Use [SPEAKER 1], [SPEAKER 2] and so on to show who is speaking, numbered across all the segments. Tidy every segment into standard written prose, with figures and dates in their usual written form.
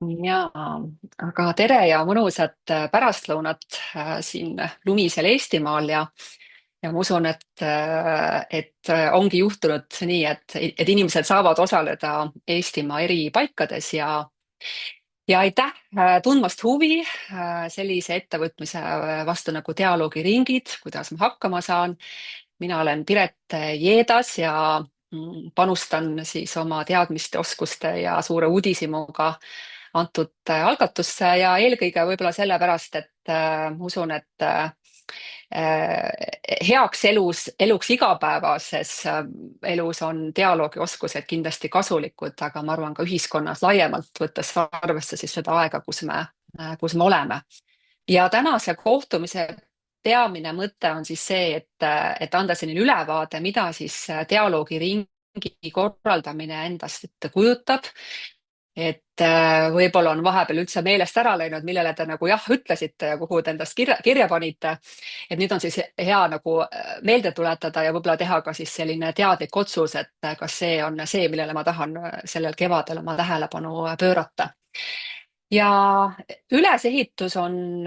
[SPEAKER 1] Jaa, aga tere ja mõnusat pärastlõunat siin lumisel Eestimaal ja ma usun, et ongi juhtunud nii, et inimesed saavad osaleda Eestimaa eri paikades ja aitäh tundmast huvi sellise ettevõtmise vastu nagu dialoogiringid, kuidas ma hakkama saan. Mina olen Piret Jeedas ja panustan siis oma teadmiste, oskuste ja suure uudishimuga antud algatusse ja eelkõige võib-olla sellepärast, et usun, et heaks eluks igapäevases elus on dialoogioskused kindlasti kasulikud, aga ma arvan ka ühiskonnas laiemalt, võttes arvesse siis seda aega, kus me oleme. Ja tänase kohtumise peamine mõte on siis see, et anda selline ülevaade, mida siis dialoogiringi korraldamine endast ette kujutab, et võib-olla on vahepeal üldse meelest ära läinud, millele te nagu jah ütlesite ja kuhu te endast kirja panite. Et nüüd on siis hea nagu meelde tuletada ja võib-olla teha ka siis selline teadlik otsus, et kas see on see, millele ma tahan sellel kevadel oma tähelepanu pöörata. Ja ülesehitus on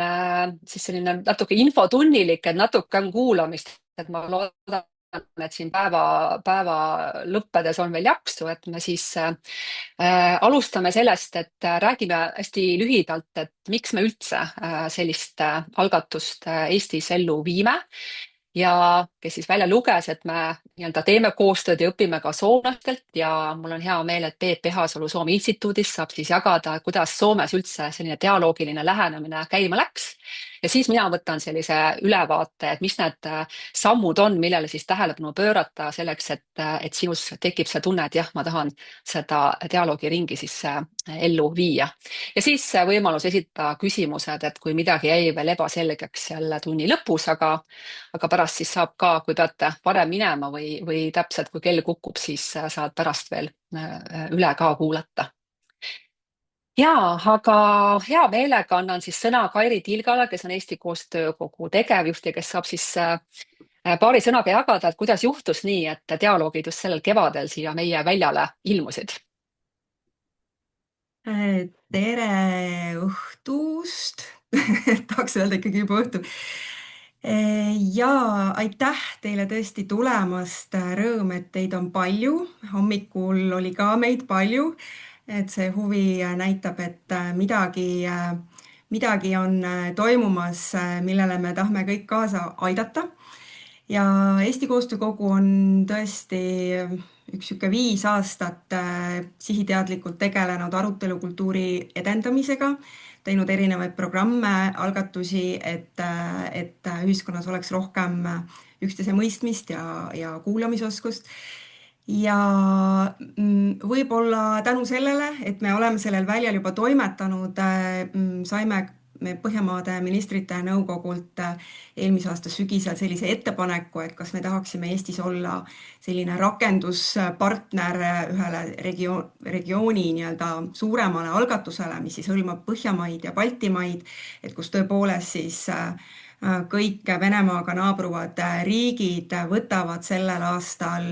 [SPEAKER 1] siis selline natuke infotunnilik, et natuke on kuulamist, et ma loodan, et siin päeva lõppedes on veel jaksu, et me siis alustame sellest, et räägime hästi lühidalt, et miks me üldse sellist algatust Eestis ellu viime ja kes siis välja luges, et me nii-öelda teeme koostööd ja õpime ka soomlastelt ja mul on hea meel, et Peep Ehasalu Soome instituudist saab siis jagada, kuidas Soomes üldse selline dialoogiline lähenemine käima läks. Ja siis mina võtan sellise ülevaate, et mis need sammud on, millele siis tähelepanu pöörata selleks, et sinus tekib see tunne, et jah, ma tahan seda dialoogiringi siis ellu viia. Ja siis võimalus esitada küsimused, et kui midagi jäi veel ebaselgeks jälle tunni lõpus, aga pärast siis saab ka, kui peate varem minema või täpselt kui kell kukub, siis saad pärast veel üle ka kuulata. Jaa, aga hea meelega annan siis sõna Kairi Tilgale, kes on Eesti Koostöökogu tegevjuht ja kes saab siis paari sõnaga jagada, et kuidas juhtus nii, et dialoogid just sellel kevadel siia meie väljale ilmusid.
[SPEAKER 2] Tere õhtust! Tahaks öelda ikkagi juba õhtu. Ja aitäh teile tõesti tulemast. Rõõm, et teid on palju. Hommikul oli ka meid palju. Et see huvi näitab, et midagi on toimumas, millele me tahame kõik kaasa aidata. Ja Eesti Koostöökogu on tõesti üks sihuke 5 aastat sihiteadlikult tegelenud arutelukultuuri edendamisega, teinud erinevaid programme, algatusi, et ühiskonnas oleks rohkem üksteise mõistmist ja kuulamisoskust. Ja võib-olla tänu sellele, et me oleme sellel väljal juba toimetanud, saime me Põhjamaade ministrite nõukogult eelmise aasta sügisel sellise ettepaneku, et kas me tahaksime Eestis olla selline rakenduspartner ühele regiooni nii-öelda suuremale algatusele, mis siis hõlmab Põhjamaid ja Baltimaid, et kus tõepoolest siis kõik Venemaaga naabruvad riigid võtavad sellel aastal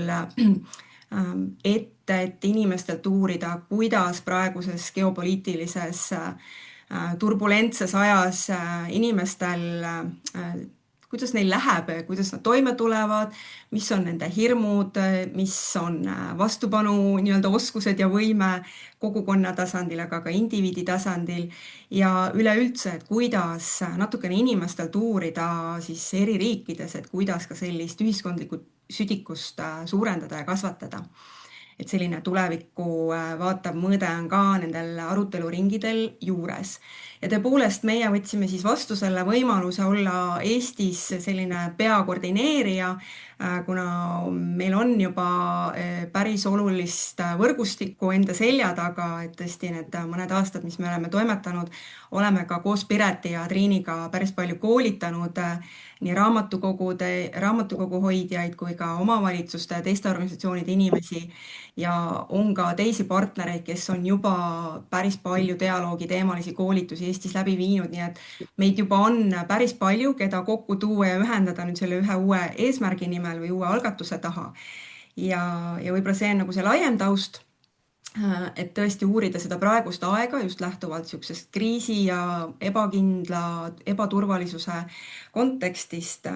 [SPEAKER 2] ette, et inimestelt uurida, kuidas praeguses geopoliitilises turbulentses ajas inimestel, kuidas neil läheb, kuidas nad toime tulevad, mis on nende hirmud, mis on vastupanu nii-öelda oskused ja võime kogukonna tasandil, aga ka indiviidi tasandil ja üleüldse, et kuidas natukene inimestelt uurida siis eri riikides, et kuidas ka sellist ühiskondlikku südikust suurendada ja kasvatada. Et selline tulevikku vaatav mõõde on ka nendel aruteluringidel juures. Ja tõepoolest meie võtsime siis vastu selle võimaluse olla Eestis selline peakoordineerija, kuna meil on juba päris olulist võrgustikku enda selja taga, et tõesti need mõned aastad, mis me oleme toimetanud, oleme ka koos Pireti ja Triiniga päris palju koolitanud nii raamatukogu hoidjaid kui ka omavalitsuste ja teiste organisatsioonide inimesi ja on ka teisi partnereid, kes on juba päris palju dialoogi teemalisi koolitusi Eestis läbi viinud, nii et meid juba on päris palju, keda kokku tuua ja ühendada nüüd selle ühe uue eesmärgi nimel või uue algatuse taha. Ja võib-olla see on nagu see laiem taust. et tõesti uurida seda praegust aega just lähtuvalt niisugusest kriisi ja ebakindla, ebaturvalisuse kontekstist.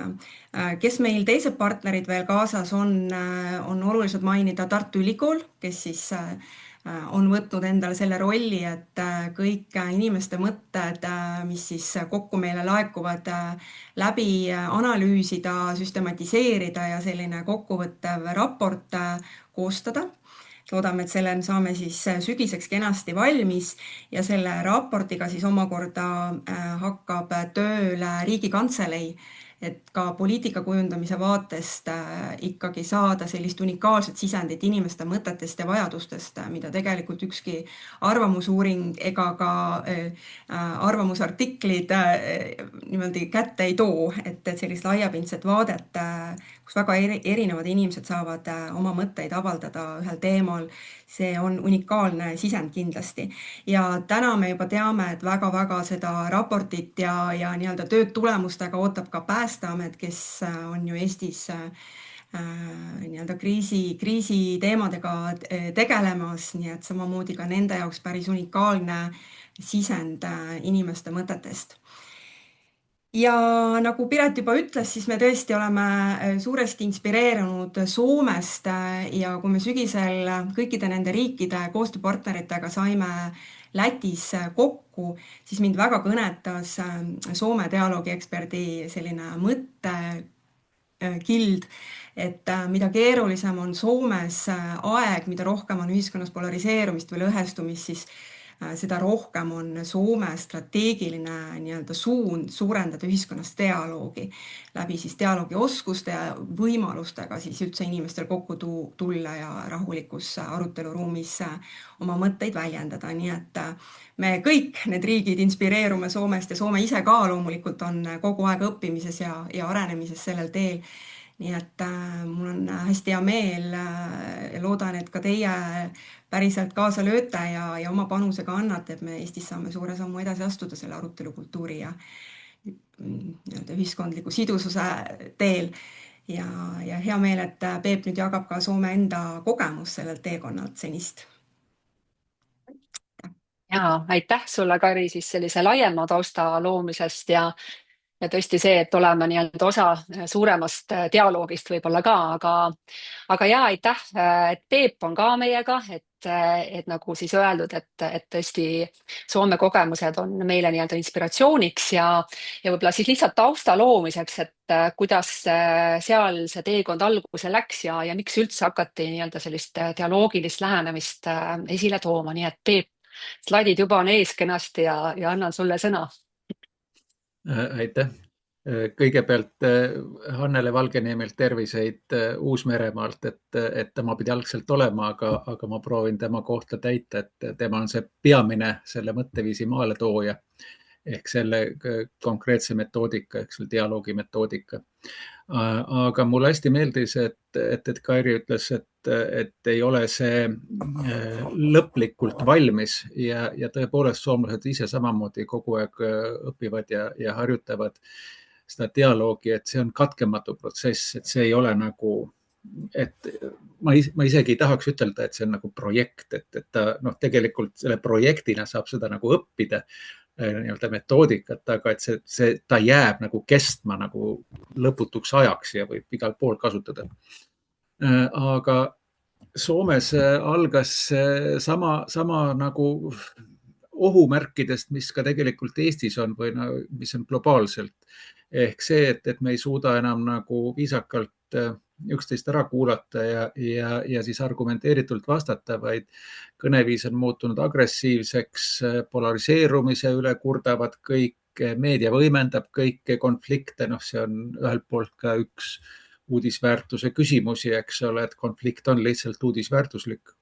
[SPEAKER 2] Kes meil teised partnerid veel kaasas on oluliselt mainida Tartu Ülikool, kes siis on võtnud endale selle rolli, et kõik inimeste mõtted, mis siis kokku meile laekuvad, läbi analüüsida, süstematiseerida ja selline kokkuvõttev raport koostada. Loodame, et selle saame siis sügiseks kenasti valmis ja selle raportiga siis omakorda hakkab tööle Riigikantselei, et ka poliitika kujundamise vaatest ikkagi saada sellist unikaalset sisendit inimeste mõtetest ja vajadustest, mida tegelikult ükski arvamusuuring ega ka arvamusartiklid niimoodi kätte ei too, et sellist laiapindset vaadet, kus väga erinevad inimesed saavad oma mõtteid avaldada ühel teemal, see on unikaalne sisend kindlasti. Ja täna me juba teame, et väga-väga seda raportit ja nii-öelda tööd tulemustega ootab ka Päästeamet, kes on ju Eestis nii-öelda kriisi teemadega tegelemas, nii et samamoodi ka nende jaoks päris unikaalne sisend inimeste mõtetest. Ja nagu Piret juba ütles, siis me tõesti oleme suuresti inspireerunud Soomest ja kui me sügisel kõikide nende riikide koostööpartneritega saime Lätis kokku, siis mind väga kõnetas Soome dialoogieksperdi selline mõttekild, et mida keerulisem on Soomes aeg, mida rohkem on ühiskonnas polariseerumist või lõhestumist, siis seda rohkem on Soome strateegiline nii-öelda suund suurendada ühiskonnas dialoogi läbi siis dialoogioskuste ja võimalustega siis üldse inimestel kokku tulla ja rahulikus aruteluruumis oma mõtteid väljendada. Nii et me kõik need riigid inspireerume Soomest ja Soome ise ka loomulikult on kogu aeg õppimises ja arenemises sellel teel. Nii et mul on hästi hea meel ja loodan, et ka teie päriselt kaasa lööte ja oma panusega annate, et me Eestis saame suure sammu edasi astuda selle arutelukultuuri ja ühiskondliku sidususe teel. Ja hea meel, et Peep nüüd jagab ka Soome enda kogemus sellelt teekonnalt senist.
[SPEAKER 1] Ja aitäh sulle, Kari, siis sellise laiema tausta loomisest ja tõesti see, et oleme nii-öelda osa suuremast dialoogist võib-olla ka, aga ja aitäh, et Peep on ka meiega, et nagu siis öeldud, et tõesti Soome kogemused on meile nii-öelda inspiratsiooniks ja võib-olla siis lihtsalt tausta loomiseks, et kuidas seal see teekond alguse läks ja miks üldse hakati nii-öelda sellist dialoogilist lähenemist esile tooma, nii et Peep, slaidid juba on ees kenasti ja annan sulle sõna.
[SPEAKER 3] Aitäh. Kõigepealt Hannele Valgeniemilt terviseid Uus-Meremaalt, et tema pidi algselt olema, aga ma proovin tema kohta täita, et tema on see peamine selle mõtteviisi maaletooja ehk selle konkreetse metoodika, ehk selle dialoogi metoodika. Aga mulle hästi meeldis, et Kairi ütles, et ei ole see lõplikult valmis ja tõepoolest soomlased ise samamoodi kogu aeg õpivad ja harjutavad seda dialoogi, et see on katkematu protsess, et see ei ole nagu, et ma isegi ei tahaks ütelda, et see on nagu projekt, et ta tegelikult selle projektina saab seda nagu õppida nii-öelda metoodikat, aga et ta jääb nagu kestma nagu lõputuks ajaks ja võib igal pool kasutada. Aga Soomes algas sama nagu ohumärkidest, mis ka tegelikult Eestis on või mis on globaalselt. Ehk see, et me ei suuda enam nagu viisakalt üksteist ära kuulata ja siis argumenteeritult vastata, vaid kõneviis on muutunud agressiivseks, polariseerumise üle kurdavad kõik, meedia võimendab kõiki konflikte, see on ühelt poolt ka üks uudisväärtuse küsimusi, eks ole, et konflikt on lihtsalt uudisväärtuslik.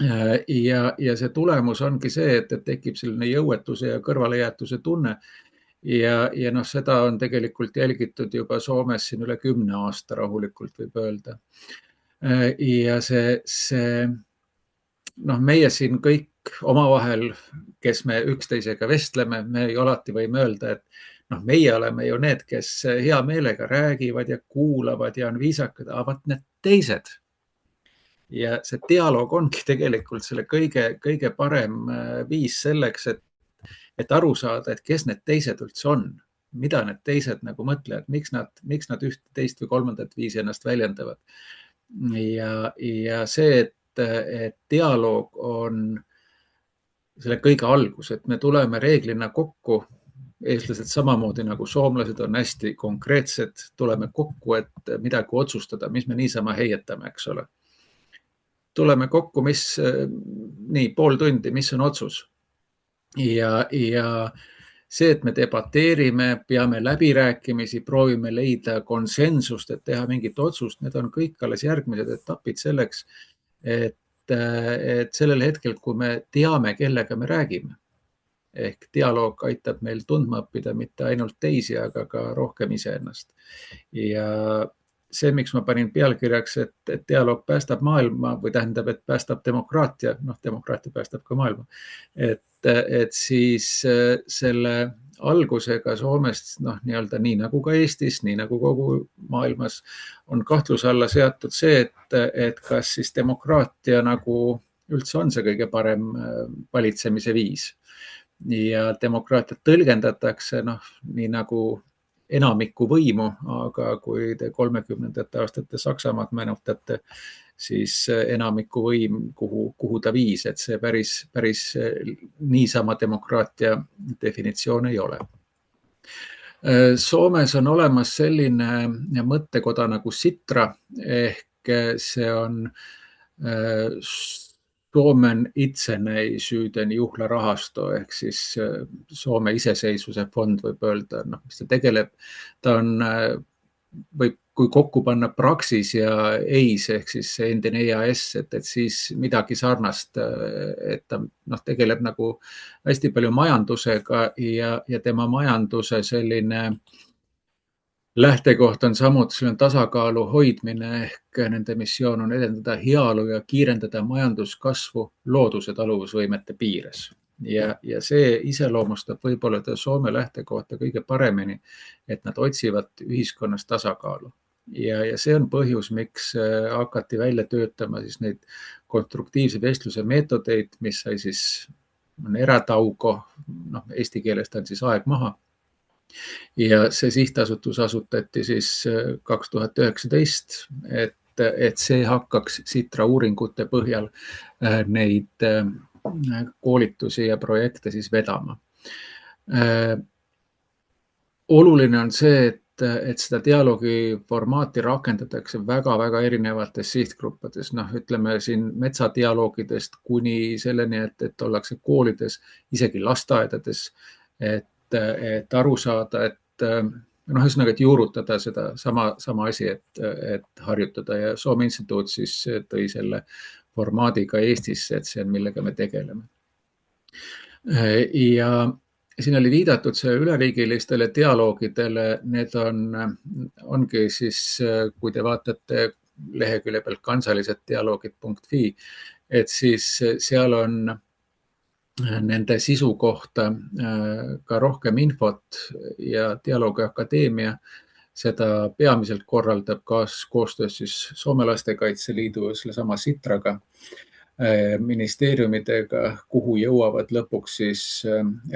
[SPEAKER 3] Ja see tulemus ongi see, et tekib selline jõuetuse ja kõrvalejäetuse tunne. Ja seda on tegelikult jälgitud juba Soomes siin üle 10 aasta rahulikult võib öelda. Ja meie siin kõik omavahel, kes me üksteisega vestleme, me alati võime öelda, et meie oleme ju need, kes hea meelega räägivad ja kuulavad ja on viisakad, aga need teised, Ja see dialoog ongi tegelikult selle kõige parem viis selleks, et aru saada, et kes need teised üldse on, mida need teised nagu mõtlevad, miks nad ühte, teist või kolmandat viisi ennast väljendavad. Ja see, et dialoog on selle kõige algus, et me tuleme reeglina kokku, eestlased samamoodi nagu soomlased on hästi konkreetsed, tuleme kokku, et midagi otsustada, mis me niisama heietame, eks ole. Tuleme kokku, pool tundi, mis on otsus. Ja see, et me debateerime, peame läbirääkimisi, proovime leida konsensust, et teha mingit otsust, need on kõik alles järgmised etapid selleks, et sellel hetkel, kui me teame, kellega me räägime, ehk dialoog aitab meil tundma õppida mitte ainult teisi, aga ka rohkem iseennast. Ja see, miks ma panin pealkirjaks, et dialoog päästab maailma või tähendab, et päästab demokraatia, demokraatia päästab ka maailma, et siis selle algusega Soomest, nii-öelda nii nagu ka Eestis, nii nagu kogu maailmas on kahtluse alla seatud see, et kas siis demokraatia nagu üldse on see kõige parem valitsemise viis. Ja demokraatiat tõlgendatakse nii nagu enamiku võimu, aga kui te 30. aastate Saksamaad mänutate, siis enamiku võim, kuhu ta viis, et see päris niisama demokraatia definitsioon ei ole. Soomes on olemas selline mõttekoda nagu Sitra, ehk see on Suomen itsenäisyyden juhlarahasto, ehk siis Soome iseseisvuse fond võib öelda, mis ta tegeleb. Ta on, kui kokku panna Praxis ja EIS, ehk siis endine EAS, et siis midagi sarnast, et ta tegeleb nagu hästi palju majandusega ja tema majanduse selline lähtekoht on samuti selline tasakaalu hoidmine, ehk nende missioon on edendada heaolu ja kiirendada majanduskasvu looduse taluvusvõimete piires. Ja see iseloomustab võib-olla Soome lähtekohta kõige paremini, et nad otsivad ühiskonnas tasakaalu. Ja see on põhjus, miks hakati välja töötama siis neid konstruktiivse vestluse meetodeid, mis sai siis eratauko, eesti keeles on siis aeg maha. Ja see sihtasutus asutati siis 2019, et see hakkaks Sitra uuringute põhjal neid koolitusi ja projekte siis vedama. Oluline on see, et seda dialoogi formaati rakendatakse väga-väga erinevates sihtgruppades. Ütleme siin metsadialoogidest kuni selleni, et ollakse koolides, isegi lasteaedades, et aru saada, ühesõnaga, et juurutada seda sama asi, et harjutada, ja Soome Instituut siis tõi selle formaadiga Eestisse, et see on, millega me tegeleme. Ja siin oli viidatud see üleriigilistele dialoogidele, need ongi siis, kui te vaatate lehekülje pealt kansaliseddialoogid.fi, et siis seal on nende sisu kohta ka rohkem infot, ja Dialoogi Akadeemia seda peamiselt korraldab koostöös siis Soome Lastekaitse Liidu ja sellesama Sitraga, ministeeriumidega, kuhu jõuavad lõpuks siis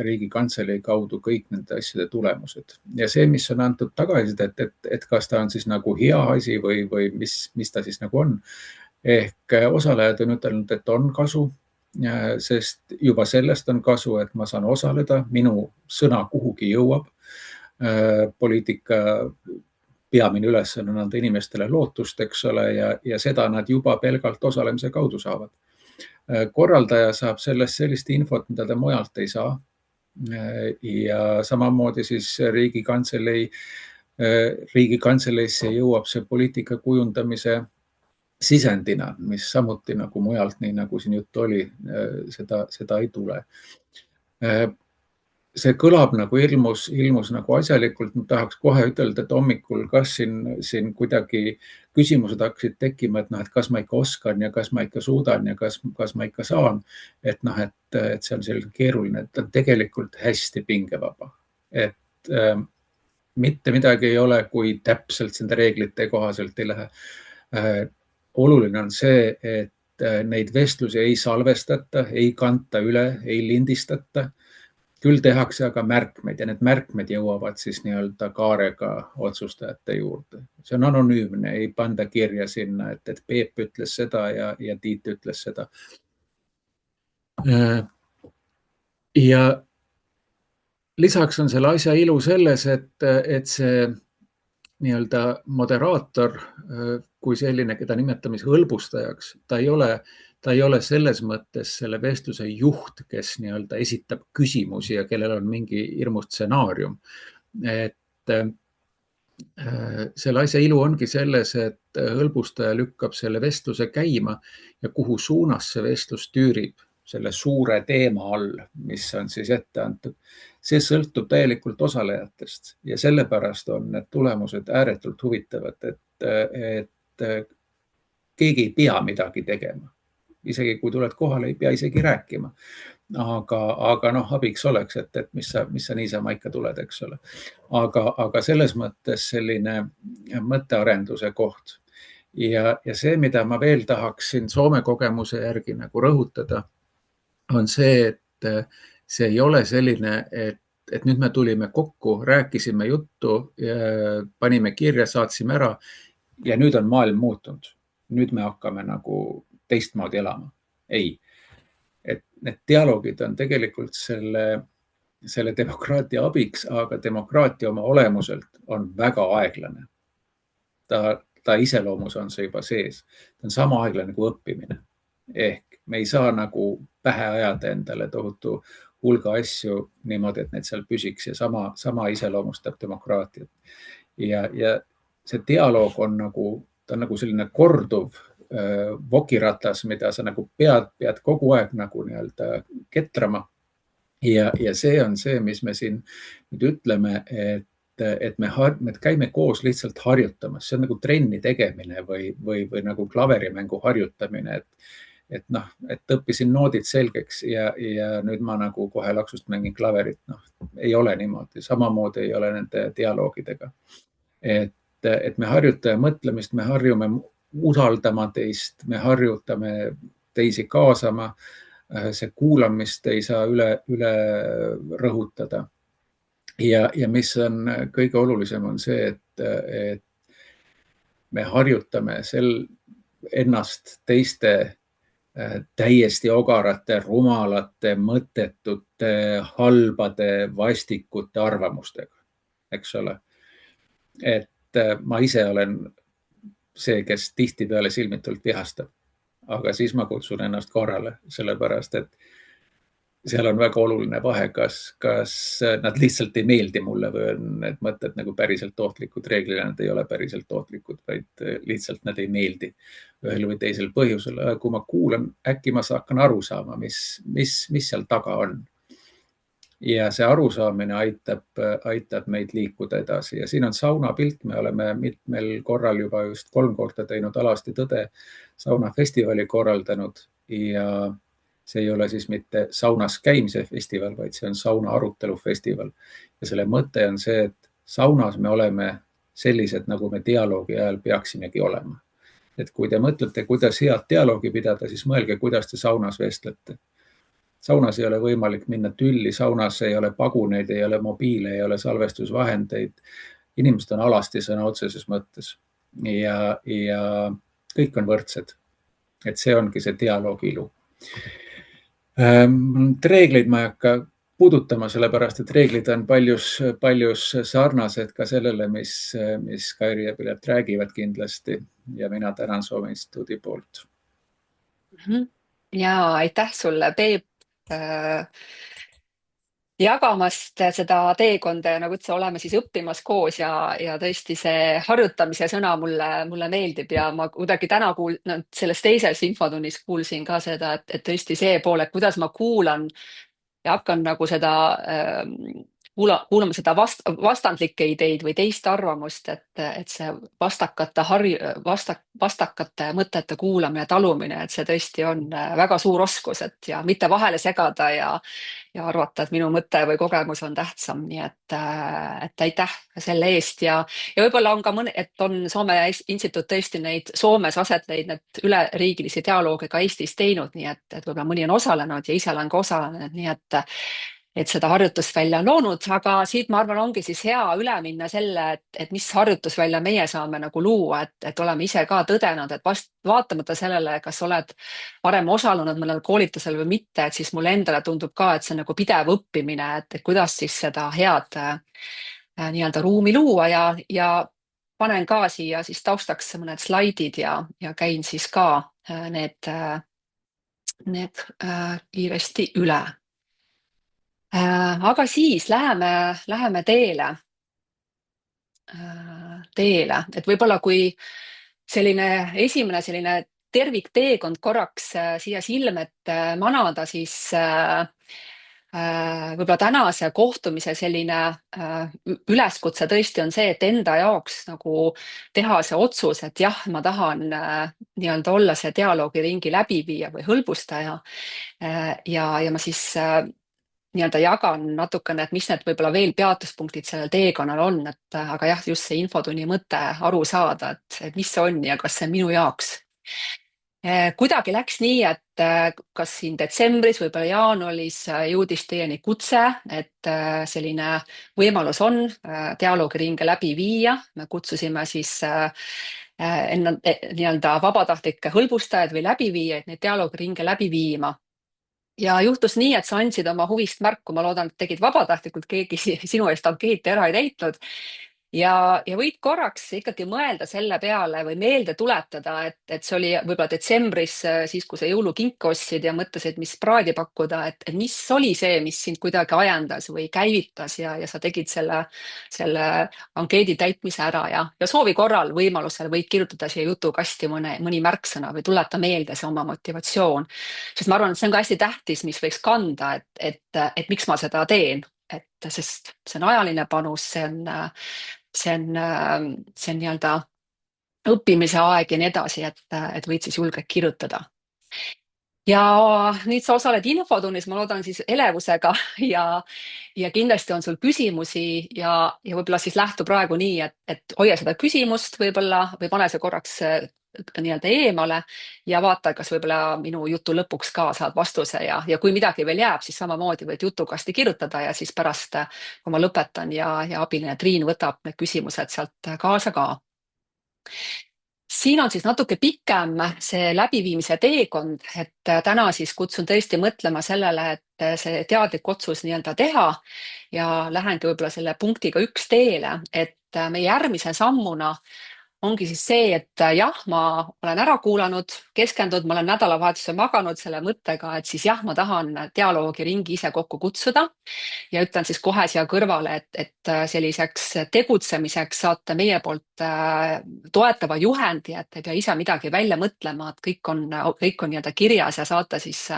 [SPEAKER 3] Riigikantselei kaudu kõik nende asjade tulemused. Ja see, mis on antud tagasisidet, et kas ta on siis nagu hea asi või mis ta siis nagu on, ehk osalejad on ütelnud, et on kasu, sest juba sellest on kasu, et ma saan osaleda, minu sõna kuhugi jõuab. Poliitika peamine ülesanne on anda inimestele lootust, eks ole, ja seda nad juba pelgalt osalemise kaudu saavad. Korraldaja saab sellest sellist infot, mida ta mujalt ei saa. Ja samamoodi siis Riigikantseleisse jõuab see poliitika kujundamise sisendina, mis samuti nagu mujalt, nii nagu siin juttu oli, seda ei tule. See kõlab nagu ilmus nagu asjalikult, ma tahaks kohe ütelda, et hommikul kas siin kuidagi küsimused hakkasid tekkima, et kas ma ikka oskan ja kas ma ikka suudan ja kas ma ikka saan, et see on selline keeruline, et on tegelikult hästi pingevaba. Et mitte midagi ei ole, kui täpselt nende reeglite kohaselt ei lähe. oluline on see, et neid vestlusi ei salvestata, ei kanta üle, ei lindistata. Küll tehakse aga märkmeid ja need märkmed jõuavad siis nii-öelda kaarega otsustajate juurde. See on anonüümne, ei panda kirja sinna, et Peep ütles seda ja Tiit ütles seda. Ja lisaks on selle asja ilu selles, et see nii-öelda moderaator kui selline, keda nimetame hõlbustajaks, ta ei ole selles mõttes selle vestluse juht, kes nii-öelda esitab küsimusi ja kellel on mingi hirmus stsenaarium. Et selle asja ilu ongi selles, et hõlbustaja lükkab selle vestluse käima ja kuhu suunas see vestlus tüürib selle suure teema all, mis on siis ette antud. See sõltub täielikult osalejatest ja sellepärast on need tulemused ääretult huvitavad, et keegi ei pea midagi tegema. Isegi kui tuled kohale, ei pea isegi rääkima. Aga abiks oleks, et mis sa niisama ikka tuled, eks ole. Aga selles mõttes selline mõttearenduse koht. Ja see, mida ma veel tahaksin Soome kogemuse järgi nagu rõhutada, on see, et see ei ole selline, et nüüd me tulime kokku, rääkisime juttu, panime kirja, saatsime ära ja nüüd on maailm muutunud. Nüüd me hakkame nagu teistmoodi elama. Ei. Et need dialoogid on tegelikult selle demokraatia abiks, aga demokraatia oma olemuselt on väga aeglane. Ta iseloomus on see juba sees. Ta on sama aeglane kui õppimine. Ehk me ei saa nagu pähe ajada endale tohutu hulga asju niimoodi, et need seal püsiks ja sama iseloomustab demokraatiat. Ja see dialoog on nagu selline korduv vokiratas, mida sa nagu pead kogu aeg nagu nii-öelda ketrama. Ja see on see, mis me siin nüüd ütleme, et me käime koos lihtsalt harjutamas. See on nagu trenni tegemine või nagu klaverimängu harjutamine, et õppisin noodid selgeks ja nüüd ma nagu kohe laksust mängin klaverit. Ei ole niimoodi. Samamoodi ei ole nende dialoogidega. Et me harjutame mõtlemist, me harjume usaldama teist, me harjutame teisi kaasama. See kuulamist ei saa üle rõhutada. Ja mis on kõige olulisem on see, et me harjutame ennast teiste täiesti ogarate, rumalate, mõttetute, halbade, vastikute arvamustega, eks ole. Et ma ise olen see, kes tihtipeale silmitult vihastab, aga siis ma kutsun ennast korrale, sellepärast, et seal on väga oluline vahe, kas nad lihtsalt ei meeldi mulle või on need mõtted nagu päriselt ohtlikud. Reeglina nad ei ole päriselt ohtlikud, vaid lihtsalt nad ei meeldi ühel või teisel põhjusel. Kui ma kuulan, äkki ma hakkan aru saama, mis seal taga on. Ja see arusaamine aitab meid liikuda edasi. Ja siin on saunapilt. Me oleme mitmel korral juba just 3 korda teinud Alasti Tõde saunafestivali korraldanud ja see ei ole siis mitte saunas käimise festival, vaid see on sauna arutelufestival. Ja selle mõte on see, et saunas me oleme sellised, nagu me dialoogi ajal peaksimegi olema. Et kui te mõtlete, kuidas head dialoogi pidada, siis mõelge, kuidas te saunas vestlete. Saunas ei ole võimalik minna tülli, saunas ei ole paguneid, ei ole mobiile, ei ole salvestusvahendeid. Inimesed on alasti sõna otseses mõttes ja kõik on võrdsed. Et see ongi see dialoogi ilu. Reegleid ma ei hakka puudutama, sellepärast, et reeglid on paljus sarnased ka sellele, mis Kairi ja Pilet räägivad kindlasti ja mina tänan Soome Instituudi poolt.
[SPEAKER 1] Ja aitäh sulle, Peep, jagamast seda teekonda ja nagu üldse oleme siis õppimas koos ja tõesti see harjutamise sõna mulle meeldib ja ma kuidagi täna selles teises infotunnis kuulsin ka seda, et tõesti see pool, et kuidas ma kuulan ja hakkan nagu seda kuulama seda vastandlikke ideid või teist arvamust, et see vastakate mõtete kuulamine ja talumine, et see tõesti on väga suur oskus, et ja mitte vahele segada ja arvata, et minu mõte või kogemus on tähtsam, nii et aitäh selle eest ja võib-olla on ka et on Soome Instituut tõesti neid Soomes aset leidnud üleriigilisi dialoogi ka Eestis teinud, nii et võib-olla mõni on osalenud ja ise olen ka osalenud, nii et seda harjutusvälja on loonud, aga siit ma arvan, ongi siis hea üle minna selle, et mis harjutusvälja meie saame nagu luua, et oleme ise ka tõdenud, et vaatamata sellele, kas oled varem osalenud mõnel koolitusel või mitte, et siis mulle endale tundub ka, et see on nagu pidev õppimine, et kuidas siis seda head nii-öelda ruumi luua ja panen ka siia siis taustaks mõned slaidid ja käin siis ka need kiiresti üle. Aga siis läheme teele, et võib-olla kui esimene selline tervikteekond korraks siia silme ette manada, siis võib-olla tänase kohtumise selline üleskutse tõesti on see, et enda jaoks nagu teha see otsus, et jah, ma tahan nii-öelda olla see dialoogiringi läbiviija või hõlbustaja ja ma siis nii-öelda jagan natukene, et mis need võib-olla veel peatuspunktid sellel teekonnal on, et aga jah, just see infotunni mõte aru saada, et mis see on ja kas see on minu jaoks. Kuidagi läks nii, et kas siin detsembris, võib-olla jaanuaris jõudis teieni kutse, et selline võimalus on dialoogiringe läbi viia. Me kutsusime siis nii-öelda vabatahtlikke hõlbustajaid või läbiviijaid neid dialoogiringe läbi viima. Ja juhtus nii, et sa andsid oma huvist märku, ma loodan, et tegid vabatahtlikult, keegi sinu eest ankeeti ära ei täitnud. Ja võid korraks ikkagi mõelda selle peale või meelde tuletada, et see oli võib-olla detsembris, siis kui sa jõulukink ostsid ja mõtlesid, mis praadi pakkuda, et mis oli see, mis sind kuidagi ajendas või käivitas ja sa tegid selle ankeedi täitmise ära ja soovi korral võimalusel võid kirjutada siia jutukasti mõni märksõna või tuleta meelde see oma motivatsioon. Sest ma arvan, et see on ka hästi tähtis, mis võiks kanda, et miks ma seda teen, sest see on ajaline panus, see on nii-öelda õppimise aeg ja nii edasi, et võid siis julgelt kirjutada. Ja nüüd sa osaled infotunnis, ma loodan siis elevusega ja kindlasti on sul küsimusi ja võib-olla siis lähtu praegu nii, et hoia seda küsimust võib-olla või pane see korraks nii-öelda eemale ja vaata, kas võib-olla minu jutu lõpuks ka saad vastuse ja kui midagi veel jääb, siis samamoodi võid jutukasti kirjutada ja siis pärast, kui ma lõpetan ja abiline Triin võtab need küsimused sealt kaasa ka. Siin on siis natuke pikem see läbiviimise teekond, et täna siis kutsun tõesti mõtlema sellele, et see teadlik otsus nii-öelda teha ja lähengi võib-olla selle punktiga 1 teele, et meie järgmise sammuna ongi siis see, et jah, ma olen ära kuulanud, keskendunud, ma olen nädalavahetuse maganud selle mõttega, et siis jah, ma tahan dialoogiringi ise kokku kutsuda ja ütlen siis kohe siia kõrvale, et selliseks tegutsemiseks saate meie poolt toetava juhendi, et ei pea ise midagi välja mõtlema, et kõik on nii-öelda kirjas ja saate siis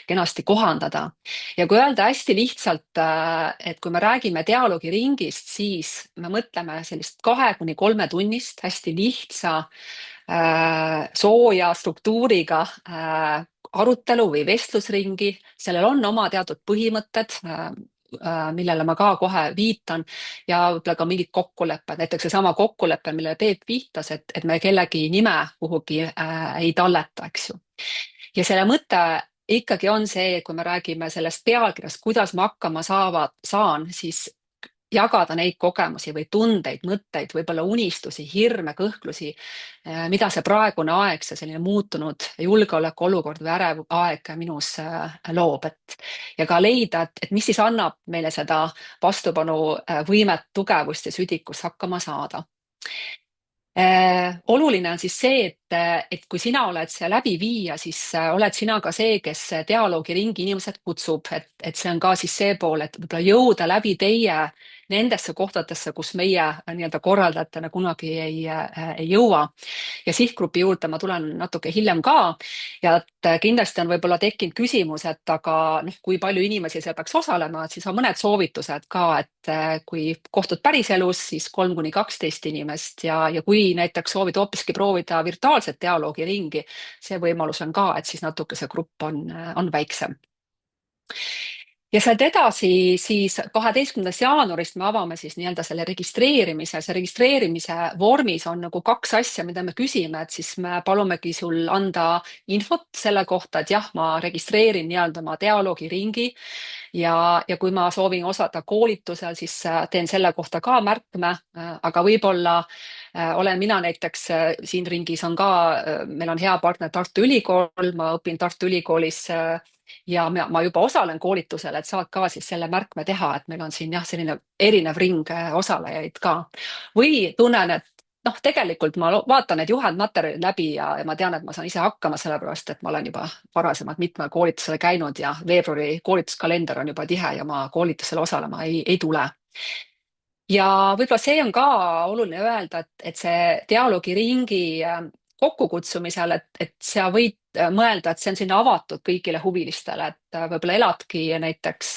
[SPEAKER 1] kenasti kohandada. Ja kui öelda hästi lihtsalt, et kui me räägime dialoogiringist, siis me mõtleme sellist 2–3 tunnist hästi lihtsa sooja struktuuriga arutelu või vestlusringi. Sellel on oma teatud põhimõtted, millele ma ka kohe viitan ja võib-olla ka mingid kokkulepped, näiteks seesama kokkulepe, millele Peep viitas, et me kellegi nime kuhugi ei talleta, eks ju. Ja selle mõte ikkagi on see, kui me räägime sellest pealkirjast, kuidas ma hakkama saan, siis jagada neid kogemusi või tundeid, mõtteid, võib-olla unistusi, hirme, kõhklusi, mida see praegune aeg, see selline muutunud julgeolekuolukord või ärev aeg minus loob. Ja ka leida, et mis siis annab meile seda vastupanuvõimet, tugevust ja südikust hakkama saada. Oluline on siis see, et kui sina oled see läbiviija, siis oled sina ka see, kes dialoogiringi inimesed kutsub, et see on ka siis see pool, et võib-olla jõuda läbi teie nendesse kohtadesse, kus meie nii-öelda korraldajatena kunagi ei jõua. Ja sihtgrupi juurde ma tulen natuke hiljem ka ja et kindlasti on võib-olla tekkinud küsimus, et aga kui palju inimesi seal peaks osalema, et siis on mõned soovitused ka, et kui kohtud päriselus, siis 3–12 inimest ja kui näiteks soovid hoopiski proovida virtuaalset dialoogiringi, see võimalus on ka, et siis natuke see grupp on väiksem. Ja sealt edasi siis 12. jaanuarist me avame siis nii-öelda selle registreerimise. See registreerimise vormis on nagu 2 asja, mida me küsime, et siis me palumegi sul anda infot selle kohta, et jah, ma registreerin nii-öelda oma dialoogiringi ja kui ma soovin osaleda koolitusel, siis teen selle kohta ka märkme, aga võib-olla olen mina näiteks siin ringis on ka, meil on hea partner Tartu Ülikool, ma õpin Tartu Ülikoolis ja ma juba osalen koolitusel, et saad ka siis selle märkme teha, et meil on siin jah, selline erinev ring osalejaid ka. Või tunnen, et tegelikult ma vaatan need juhendmaterjalid läbi ja ma tean, et ma saan ise hakkama, sellepärast et ma olen juba varasemalt mitmel koolitusel käinud ja veebruari koolituskalender on juba tihe ja ma koolitusel osalema ei tule. Ja võib-olla see on ka oluline öelda, et see dialoogiringi kokkukutsumisel, et sa võid mõelda, et see on sinna avatud kõigile huvilistele, et võib-olla eladki näiteks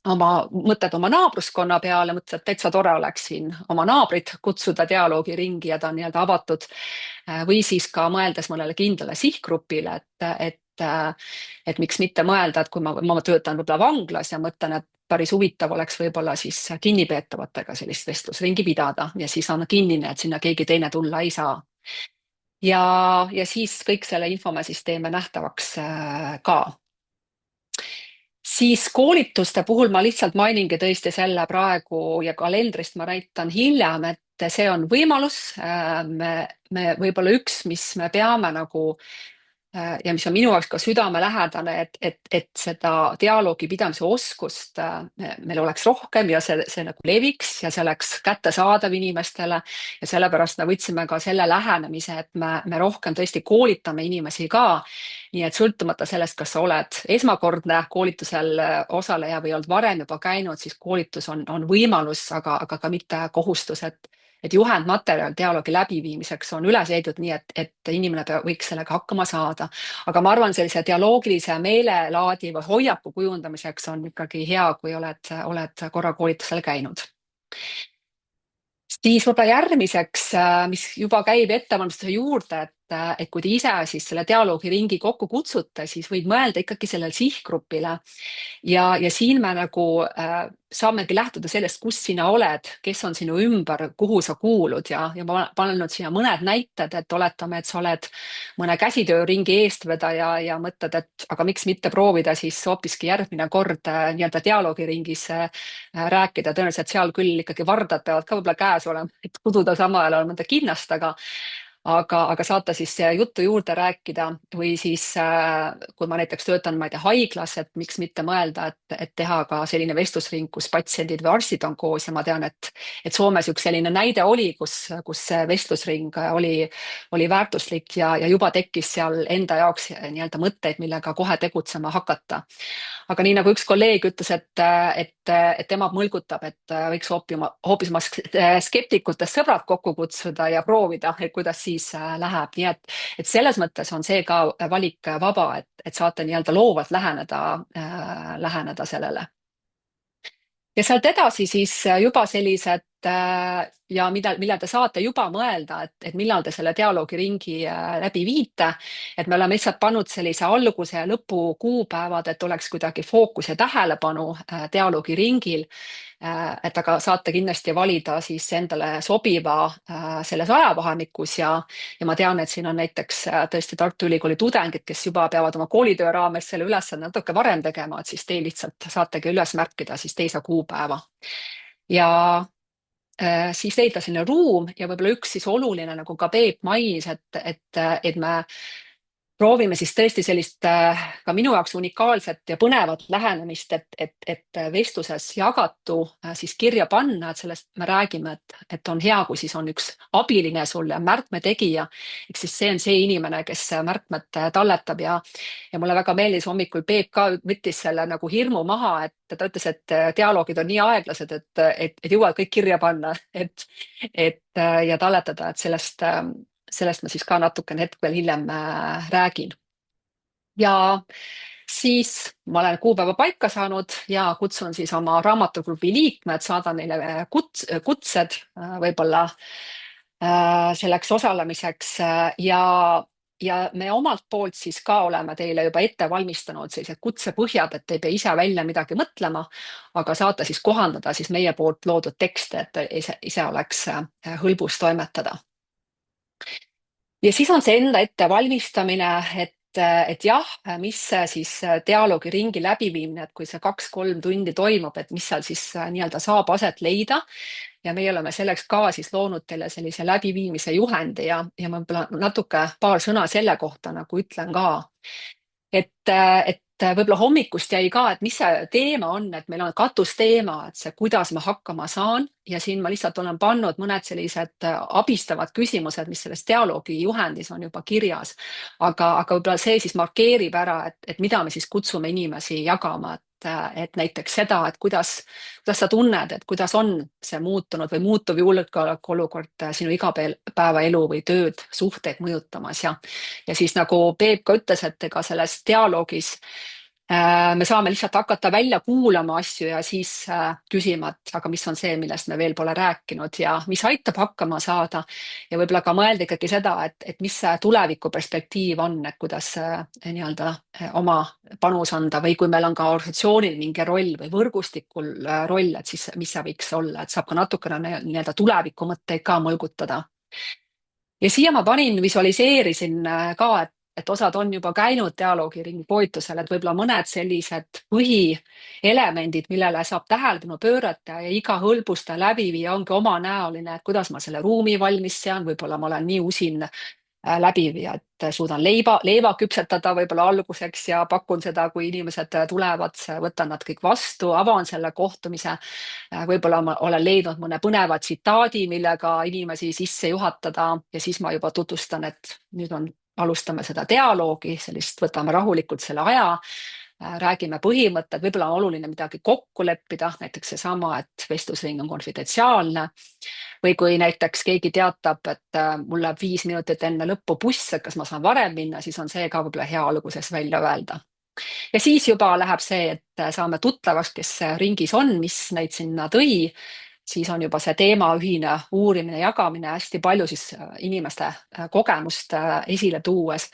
[SPEAKER 1] mõtled oma naabruskonna peale, mõtled, et täitsa tore oleks siin oma naabrid kutsuda dialoogiringi ja ta on nii-öelda avatud. Või siis ka mõeldes mõnele kindlale sihtgrupile, et miks mitte mõelda, et kui ma töötan võib-olla vanglas ja mõtlen, et päris huvitav oleks võib-olla siis kinnipeetavatega sellist vestlusringi pidada ja siis on kinnine, et sinna keegi teine tulla ei saa. Ja siis kõik selle info me siis teeme nähtavaks ka. Siis koolituste puhul ma lihtsalt mainingi tõesti selle praegu ja kalendrist ma näitan hiljem, et see on võimalus. Me võib-olla üks, mis me peame nagu ja mis on minu jaoks ka südamelähedane, et seda dialoogi pidamise oskust meil oleks rohkem ja see nagu leviks ja see oleks kättesaadav inimestele. Ja sellepärast me võtsime ka selle lähenemise, et me rohkem tõesti koolitame inimesi ka. Nii et sõltumata sellest, kas sa oled esmakordne koolitusel osaleja või oled varem juba käinud, siis koolitus on võimalus, aga ka mitte kohustus, et juhendmaterjal dialoogi läbiviimiseks on üles ehitatud nii, et inimene võiks sellega hakkama saada. Aga ma arvan, sellise dialoogilise meelelaadi või hoiaku kujundamiseks on ikkagi hea, kui oled korra koolitusel käinud. Siis võib-olla järgmiseks, mis juba käib ettevalmistuse juurde, et kui te ise siis selle dialoogiringi kokku kutsute, siis võid mõelda ikkagi sellele sihtgrupile. Ja siin me nagu saamegi lähtuda sellest, kus sina oled, kes on sinu ümber, kuhu sa kuulud ja ma panen nüüd siia mõned näited, et oletame, et sa oled mõne käsitööringi eestvedaja ja mõtled, et aga miks mitte proovida siis hoopiski järgmine kord nii-öelda dialoogiringis rääkida. Tõenäoliselt seal küll ikkagi vardad peavad ka võib-olla käes olema, et kududa samal ajal mõnda kinnast, aga saate siis juttu juurde rääkida või siis, kui ma näiteks töötan, ma ei tea, haiglas, et miks mitte mõelda, et teha ka selline vestlusring, kus patsiendid või arstid on koos ja ma tean, et Soomes üks selline näide oli, kus vestlusring oli väärtuslik ja juba tekkis seal enda jaoks nii-öelda mõtteid, millega kohe tegutsema hakata. Aga nii nagu üks kolleeg ütles, et tema mõlgutab, et võiks hoopis oma skeptikutest sõbrad kokku kutsuda ja proovida, kuidas siis läheb. Nii et selles mõttes on see ka valik vaba, et saate nii-öelda loovalt läheneda sellele. Ja sealt edasi siis juba sellised ja millal te saate juba mõelda, et millal te selle dialoogiringi läbi viite, et me oleme lihtsalt pannud sellise alguse ja lõpu kuupäevad, et oleks kuidagi fookus ja tähelepanu dialoogiringil, et aga saate kindlasti valida siis endale sobiva selles ajavahemikus ja ma tean, et siin on näiteks tõesti Tartu Ülikooli tudengid, kes juba peavad oma koolitöö raames selle ülesande natuke varem tegema, et siis teil lihtsalt saategi üles märkida siis teise kuupäeva. Ja siis leida selline ruum ja võib-olla üks siis oluline, nagu ka Peep mainis, et me proovime siis tõesti sellist ka minu jaoks unikaalset ja põnevat lähenemist, et vestluses jagatu siis kirja panna, et sellest me räägime, et on hea, kui siis on üks abiline sul ja märkme tegija. Ehk siis see on see inimene, kes märkmed talletab ja mulle väga meeldis hommikul Peep ka võttis selle nagu hirmu maha, et ta ütles, et dialoogid on nii aeglased, et jõuad kõik kirja panna, ja talletada, et sellest ma siis ka natukene hetk veel hiljem räägin. Ja siis ma olen kuupäeva paika saanud ja kutsun siis oma raamatuklubi liikmed, saadan neile kutsed võib-olla selleks osalemiseks ja me omalt poolt siis ka oleme teile juba ette valmistanud sellised kutsepõhjad, et ei pea ise välja midagi mõtlema, aga saate siis kohandada siis meie poolt loodud tekste, et ise oleks hõlbus toimetada. Ja siis on see enda ettevalmistamine, et jah, mis see siis dialoogiringi läbiviimine, et kui see 2-3 tundi toimub, et mis seal siis nii-öelda saab aset leida. Ja meie oleme selleks ka siis loonud teile sellise läbiviimise juhendi ja ma võib-olla natuke paar sõna selle kohta nagu ütlen ka. Et võib-olla hommikust jäi ka, et mis see teema on, et meil on katusteema, et see, kuidas ma hakkama saan ja siin ma lihtsalt olen pannud mõned sellised abistavad küsimused, mis selles dialoogi juhendis on juba kirjas. Aga võib-olla see siis markeerib ära, et mida me siis kutsume inimesi jagama, et näiteks seda, et kuidas sa tunned, et kuidas on see muutunud või muutuv julgeolekuolukord sinu igapäevaelu või tööd, suhteid mõjutamas ja siis nagu Peep ka ütles, et ega selles dialoogis me saame lihtsalt hakata välja kuulama asju ja siis küsima, et aga mis on see, millest me veel pole rääkinud ja mis aitab hakkama saada. Ja võib-olla ka mõelda ikkagi seda, et mis see tulevikuperspektiiv on, et kuidas nii-öelda oma panus anda või kui meil on ka organisatsioonil mingi roll või võrgustikul roll, et siis mis see võiks olla, et saab ka natukene nii-öelda tulevikumõtteid ka mõlgutada. Ja siia ma visualiseerisin ka, et osad on juba käinud dialoogiringi koolitusel, et võib-olla mõned sellised põhielemendid, millele saab tähelepanu pöörata ja iga hõlbuste läbiviija ongi omanäoline, et kuidas ma selle ruumi valmis sean, võib-olla ma olen nii usin läbiviija, et suudan leiva küpsetada võib-olla alguseks ja pakun seda, kui inimesed tulevad, võtan nad kõik vastu, avan selle kohtumise. Võib-olla ma olen leidnud mõne põneva tsitaadi, millega inimesi sisse juhatada ja siis ma juba tutvustan, et nüüd alustame seda dialoogi, võtame rahulikult selle aja, räägime põhimõtted, võib-olla on oluline midagi kokku leppida, näiteks seesama, et vestlusring on konfidentsiaalne. Või kui näiteks keegi teatab, et mul läheb 5 minutit enne lõppu buss, et kas ma saan varem minna, siis on see ka võib-olla hea alguses välja öelda. Ja siis juba läheb see, et saame tuttavaks, kes ringis on, mis neid sinna tõi. Siis on juba see teema ühine uurimine, jagamine, hästi palju siis inimeste kogemust esile tuues,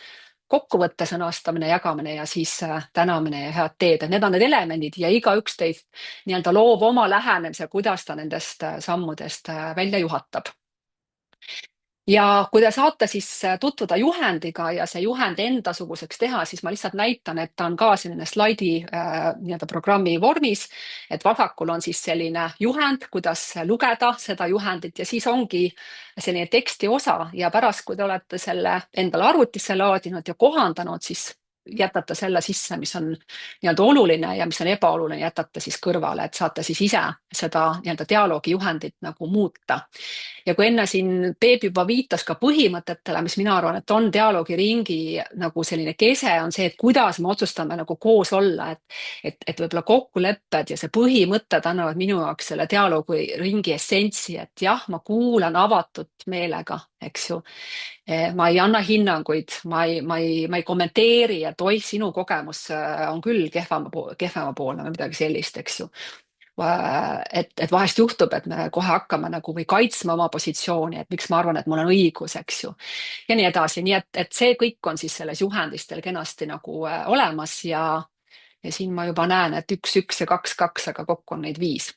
[SPEAKER 1] kokkuvõtte sõnastamine, jagamine ja siis tänamine ja head teed. Need on need elemendid ja igaüks teist nii-öelda loob oma lähenemise, kuidas ta nendest sammudest välja juhatab. Ja kui te saate siis tutvuda juhendiga ja see juhend endasuguseks teha, siis ma lihtsalt näitan, et ta on ka selline slaidi nii-öelda programmi vormis, et vasakul on siis selline juhend, kuidas lugeda seda juhendit ja siis ongi selline teksti osa ja pärast, kui te olete selle endale arvutisse laadinud ja kohandanud, siis jätate selle sisse, mis on nii-öelda oluline ja mis on ebaoluline, jätate siis kõrvale, et saate siis ise seda nii-öelda dialoogi juhendit nagu muuta. Ja kui enne siin Peep juba viitas ka põhimõtetele, mis mina arvan, et on dialoogiringi nagu selline kese, on see, et kuidas me otsustame nagu koos olla, et võib-olla kokkulepped ja see põhimõtted annavad minu jaoks selle dialoogiringi essentsi, et jah, ma kuulan avatud meelega, eks ju. Ma ei anna hinnanguid, ma ei kommenteeri, et oi, sinu kogemus on küll kehvemapoolne või midagi sellist, eks ju. Et vahest juhtub, et me kohe hakkame nagu või kaitsma oma positsiooni, et miks ma arvan, et mul on õigus, eks ju. Ja nii edasi, nii et see kõik on siis selles juhendis teil kenasti nagu olemas ja siin ma juba näen, et 1, 1 ja 2, 2, aga kokku on neid 5.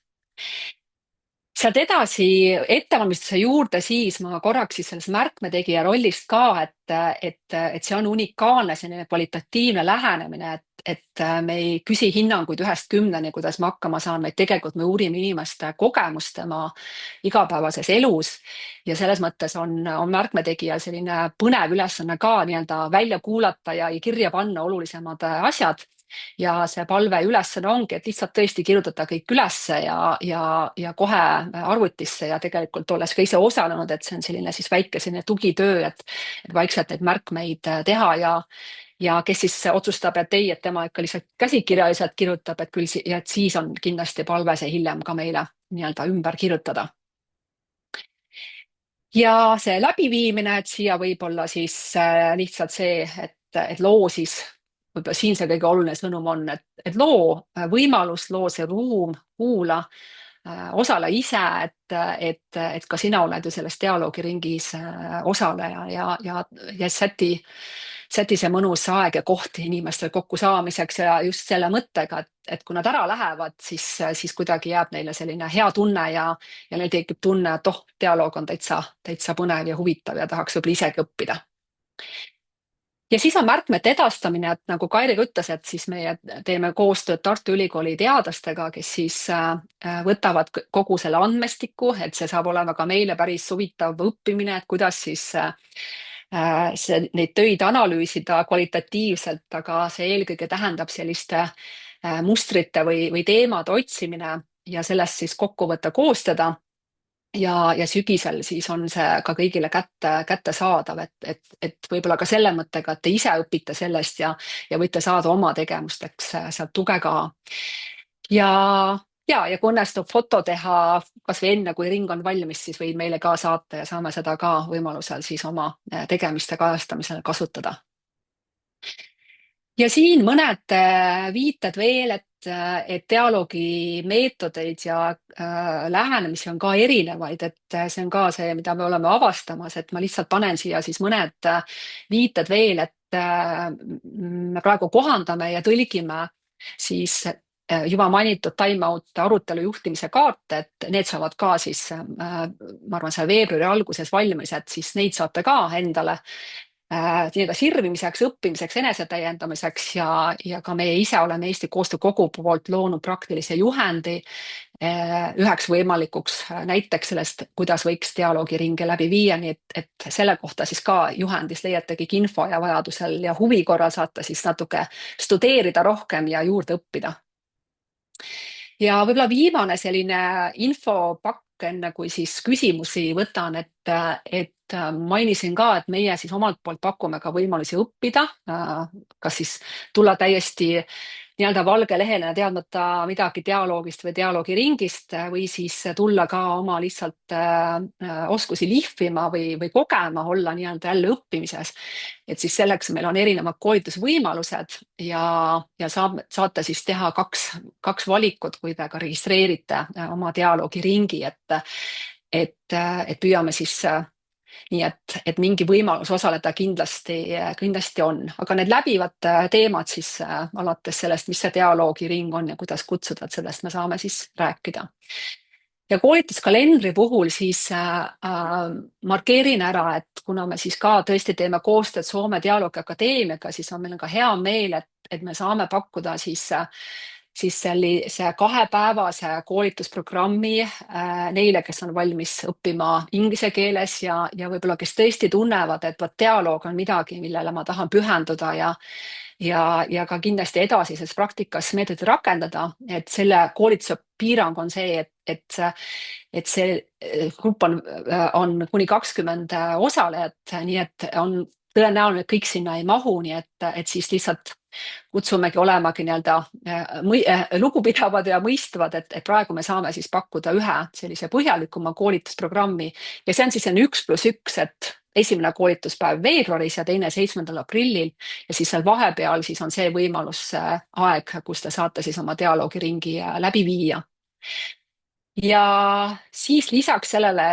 [SPEAKER 1] sealt edasi ettevalmistuse juurde, siis ma korraks siis sellest märkmetegija rollist ka, et see on unikaalne selline kvalitatiivne lähenemine, et me ei küsi hinnanguid 1-10, kuidas me hakkama saan, vaid tegelikult me uurime inimeste kogemust tema igapäevases elus. Ja selles mõttes on märkmetegija selline põnev ülesanne ka nii-öelda välja kuulata ja kirja panna olulisemad asjad. Ja see palve ülesanne ongi, et lihtsalt tõesti kirjutada kõik ülesse ja kohe arvutisse ja tegelikult olles ka ise osalenud, et see on selline siis väike selline tugitöö, et vaikselt neid märkmeid teha ja kes siis otsustab, et ei, et tema ikka lihtsalt käsikirjaliselt kirjutab, et küll ja et siis on kindlasti palve see hiljem ka meile nii-öelda ümber kirjutada. Ja see läbiviimine, et siia võib olla siis lihtsalt see, et loo siis võib-olla siin see kõige oluline sõnum on, et loo võimalus, loo see ruum, kuula, osale ise, et ka sina oled ju selles dialoogiringis osaleja ja säti see mõnus aeg ja koht inimestel kokkusaamiseks ja just selle mõttega, et kui nad ära lähevad, siis kuidagi jääb neile selline hea tunne ja neil tekib tunne, et dialoog on täitsa põnev ja huvitav ja tahaks võib-olla isegi õppida. Ja siis on märkmete edastamine, et nagu Kairi ütles, et siis meie teeme koostööd Tartu Ülikooli teadlastega, kes siis võtavad kogu selle andmestiku, et see saab olema ka meile päris huvitav õppimine, et kuidas siis neid töid analüüsida kvalitatiivselt, aga see eelkõige tähendab selliste mustrite või teemade otsimine ja sellest siis kokkuvõtte koostada. Ja sügisel siis on see ka kõigile kättesaadav, et võib-olla ka selle mõttega, et te ise õpite sellest ja võite saada oma tegevusteks sealt tuge ka. Ja kui õnnestub foto teha kas või enne, kui ring on valmis, siis võib meile ka saata ja saame seda ka võimalusel siis oma tegemiste kajastamisel kasutada. Ja siin mõned viited veel, et dialoogi meetodeid ja lähenemisi on ka erinevaid, et see on ka see, mida me oleme avastamas, et ma lihtsalt panen siia siis mõned viited veel, et me praegu kohandame ja tõlgime siis juba mainitud time-out arutelu juhtimise kaarte, et need saavad ka siis, ma arvan, see veebruari alguses valmis, et siis neid saate ka endale nii-öelda sirvimiseks, õppimiseks, enesetäiendamiseks ja ka meie ise oleme Eesti Koostöö Kogu poolt loonud praktilise juhendi üheks võimalikuks näiteks sellest, kuidas võiks dialoogiringe läbi viia, nii et selle kohta siis ka juhendis leiate kõik info ja vajadusel ja huvi korral saate siis natuke studeerida rohkem ja juurde õppida. Ja võib-olla viimane selline infopakk, enne kui siis küsimusi võtan, et mainisin ka, et meie siis omalt poolt pakume ka võimalusi õppida, kas siis tulla täiesti nii-öelda valge lehele teadmata midagi dialoogist või dialoogiringist või siis tulla ka oma lihtsalt oskusi lihvima või kogema, olla nii-öelda jälle õppimises. Et siis selleks meil on erinevad koolitusvõimalused ja saate siis teha kaks valikut, kui te ka registreerite oma dialoogiringi, et püüame siis nii et mingi võimalus osaleda kindlasti on, aga need läbivad teemad siis alates sellest, mis see dialoogiring on ja kuidas kutsuda, et sellest me saame siis rääkida. Ja koolituskalendri puhul siis markeerin ära, et kuna me siis ka tõesti teeme koostööd Soome Dialoogi Akadeemiaga, siis on meil ka hea meel, et me saame pakkuda siis sellise 2-päevase koolitusprogrammi neile, kes on valmis õppima inglise keeles ja võib-olla kes tõesti tunnevad, et dialoog on midagi, millele ma tahan pühenduda ja ka kindlasti edasises praktikas meetodit rakendada, et selle koolituse piirang on see, et see grupp on kuni 20 osalejat, nii et on tõenäoline, et kõik sinna ei mahu, nii et siis lihtsalt kutsumegi olemagi nii-öelda lugupidavad ja mõistvad, et praegu me saame siis pakkuda ühe sellise põhjalikuma koolitusprogrammi ja see on siis 1+1, et esimene koolituspäev veebruaris ja teine 7. aprillil ja siis seal vahepeal siis on see võimalus aeg, kus te saate siis oma dialoogiringi läbi viia. Ja siis lisaks sellele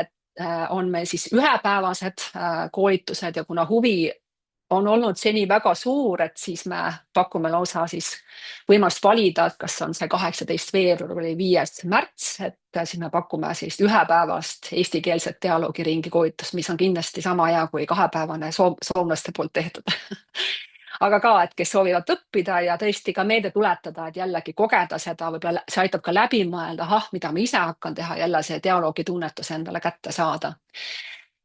[SPEAKER 1] on meil siis ühepäevased koolitused ja kuna huvi on olnud seni väga suur, et siis me pakume lausa siis võimalust valida, et kas on see 18 veebruar või 5. märts, et siis me pakume sellist ühepäevast eestikeelset dialoogiringi koolitust, mis on kindlasti sama hea kui 2-päevane soomlaste poolt tehtud. Aga ka, et kes soovivad õppida ja tõesti ka meelde tuletada, et jällegi kogeda seda, võib-olla see aitab ka läbi mõelda, mida ma ise hakkan teha, jälle see dialoogitunnetus endale kätte saada.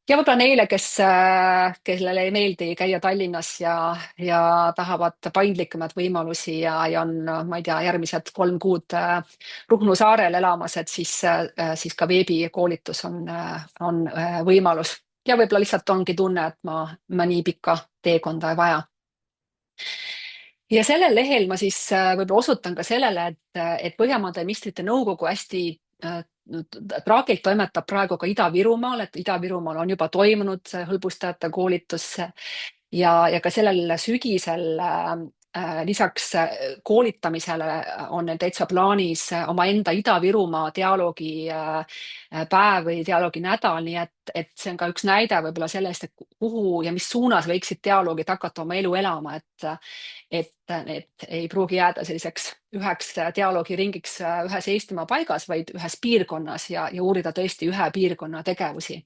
[SPEAKER 1] Ja võib-olla neile, kellele ei meeldi käia Tallinnas ja tahavad paindlikumaid võimalusi ja on, ma ei tea, järgmised 3 kuud Ruhnu saarel elamas, et siis ka veebikoolitus on võimalus. Ja võib-olla lihtsalt ongi tunne, et ma nii pikka teekonda ei vaja. Ja sellel lehel ma siis võib-olla osutan ka sellele, et Põhjamaade meistrite nõukogu hästi traagilt toimetab praegu ka Ida-Virumaal, et Ida-Virumaal on juba toimunud hõlbustajate koolitus ja ka sellel sügisel lisaks koolitamisele on neil täitsa plaanis omaenda Ida-Virumaa dialoogi päev või dialoogi nädal, nii et see on ka üks näide võib-olla sellest, et kuhu ja mis suunas võiksid dialoogid hakata oma elu elama, et ei pruugi jääda selliseks üheks dialoogiringiks ühes Eestimaa paigas, vaid ühes piirkonnas ja uurida tõesti ühe piirkonna tegevusi.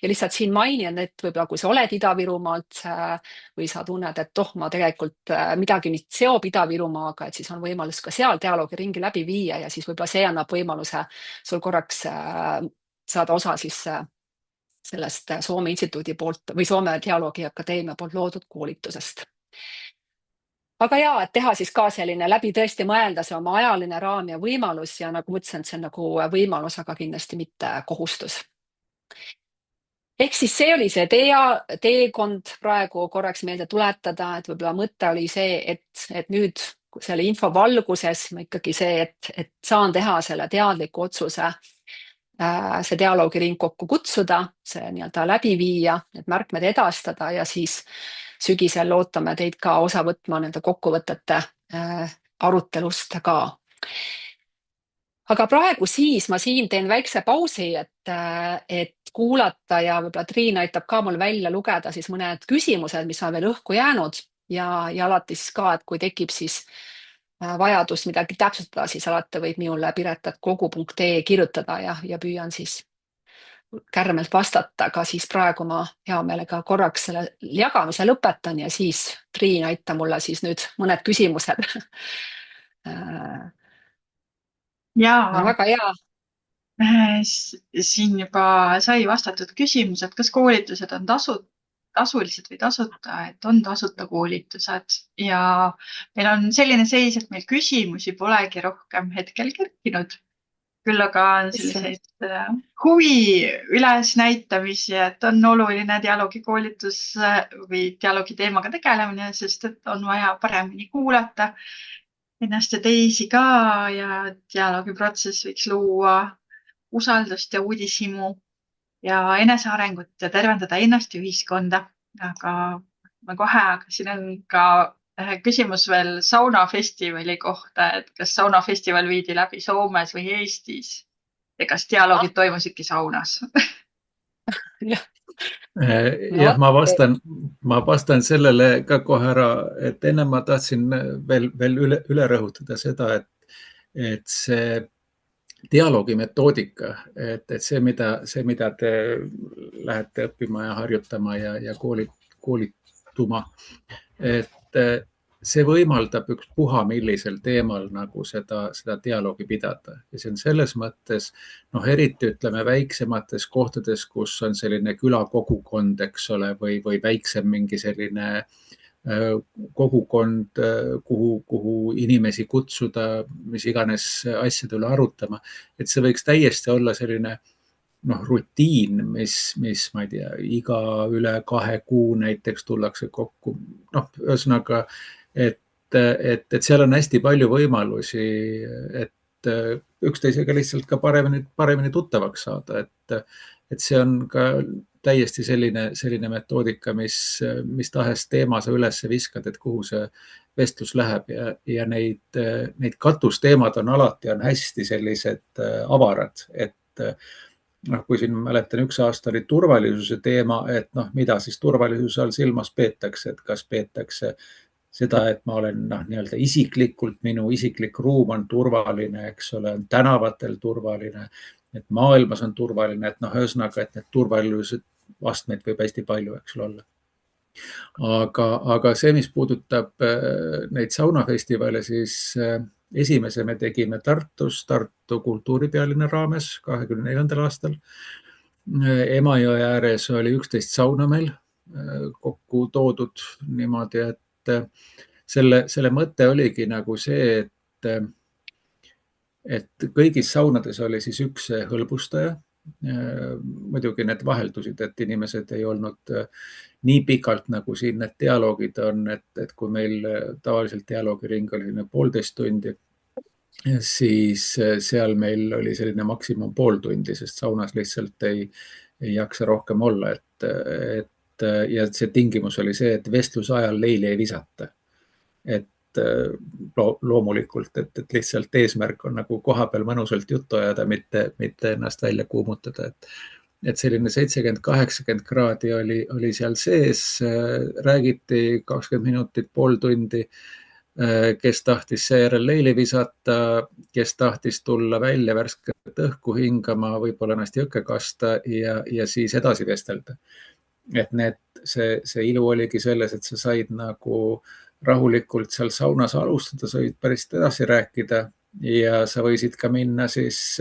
[SPEAKER 1] Ja lihtsalt siin mainin, et võib-olla kui sa oled Ida-Virumaalt või sa tunned, et ma tegelikult midagi nüüd seob Ida-Virumaaga, et siis on võimalus ka seal dialoogiringi läbi viia ja siis võib-olla see annab võimaluse sul korraks saada osa siis sellest Soome instituudi poolt või Soome Dialoogi Akadeemia poolt loodud koolitusest. Aga jaa, et teha siis ka selline läbi tõesti mõelda see oma ajaline raam ja võimalus ja nagu mõtlesin, et see on nagu võimalus, aga kindlasti mitte kohustus. Ehk siis see oli see teekond praegu korraks meelde tuletada, et võib-olla mõte oli see, et nüüd selle info valguses ikkagi see, et saan teha selle teadliku otsuse, see dialoogiring kokku kutsuda, see nii-öelda läbi viia, need märkmed edastada ja siis sügisel lootame teid ka osa võtma nende kokkuvõtete arutelust ka. Aga praegu siis ma siin teen väikse pausi, et kuulata ja võib-olla Triin aitab ka mul välja lugeda siis mõned küsimused, mis on veel õhku jäänud ja alati siis ka, et kui tekib siis vajadus midagi täpsustada, siis alati võib minule piret@kogu.ee kirjutada ja püüan siis kärmelt vastata, aga siis praegu ma hea meelega korraks selle jagamise lõpetan ja siis Triin aita mulle siis nüüd mõned küsimused.
[SPEAKER 4] Jaa,
[SPEAKER 1] Väga hea.
[SPEAKER 4] siin juba sai vastatud küsimused, kas koolitused on tasulised või tasuta, et on tasuta koolitused ja meil on selline seis, et meil küsimusi polegi rohkem hetkel kerkinud. Küll aga on selliseid huvi ülesnäitamisi, et on oluline dialoogikoolitus või dialoogi teemaga tegelemine, sest et on vaja paremini kuulata ennast ja teisi ka ja dialoogiprotsess võiks luua usaldust ja uudishimu ja enesearengut ja tervendada ennast ja ühiskonda. Aga ma kohe, siin on ka küsimus veel saunafestivali kohta, et kas saunafestival viidi läbi Soomes või Eestis ja kas dialoogid toimusidki saunas?
[SPEAKER 3] Jah, ma vastan sellele ka kohe ära, et enne ma tahtsin veel üle rõhutada seda, et see dialoogi metoodika, et see, mida te lähete õppima ja harjutama ja koolituma, et see võimaldab ükspuha millisel teemal nagu seda dialoogi pidada. Ja see on selles mõttes, eriti ütleme väiksemates kohtades, kus on selline külakogukond, eks ole, või väiksem mingi selline kogukond, kuhu inimesi kutsuda, mis iganes asjade üle arutama, et see võiks täiesti olla selline rutiin, mis ma ei tea, iga üle 2 kuu näiteks tullakse kokku. Ühesõnaga, et seal on hästi palju võimalusi, et üksteisega lihtsalt ka paremini tuttavaks saada, et see on ka täiesti selline metoodika, mis tahes teema sa üles viskad, et kuhu see vestlus läheb ja neid katusteemad on alati hästi sellised avarad, et kui siin mäletan, üks aasta oli turvalisuse teema, et mida siis turvalisuse all silmas peetakse, et kas peetakse seda, et ma olen nii-öelda isiklikult, minu isiklik ruum on turvaline, eks ole, on tänavatel turvaline, et maailmas on turvaline, et ühesõnaga, et need turvalisuse astmeid võib hästi palju, eks ole. Aga see, mis puudutab neid saunafestivale, siis esimese me tegime Tartus, Tartu kultuuripealinna raames 24. aastal. Emajõe ääres oli 11 sauna meil kokku toodud niimoodi, et selle mõte oligi nagu see, et kõigis saunades oli siis üks hõlbustaja. Muidugi need vaheldusid, et inimesed ei olnud nii pikalt, nagu siin need dialoogid on, et kui meil tavaliselt dialoogiring oli 1,5 tundi, siis seal meil oli selline maksimum pool tundi, sest saunas lihtsalt ei jaksa rohkem olla. Ja see tingimus oli see, et vestluse ajal leili ei visata. Et loomulikult, et lihtsalt eesmärk on nagu koha peal mõnusalt juttu ajada, mitte ennast välja kuumutada. Et selline 70-80 kraadi oli seal sees, räägiti 20 minutit, pool tundi, kes tahtis seejärel leili visata, kes tahtis tulla välja värsket õhku hingama, võib-olla ennast jõkke kasta ja siis edasi vestelda. Et see ilu oligi selles, et sa said nagu rahulikult seal saunas alustada, sa võid päris edasi rääkida ja sa võisid ka minna siis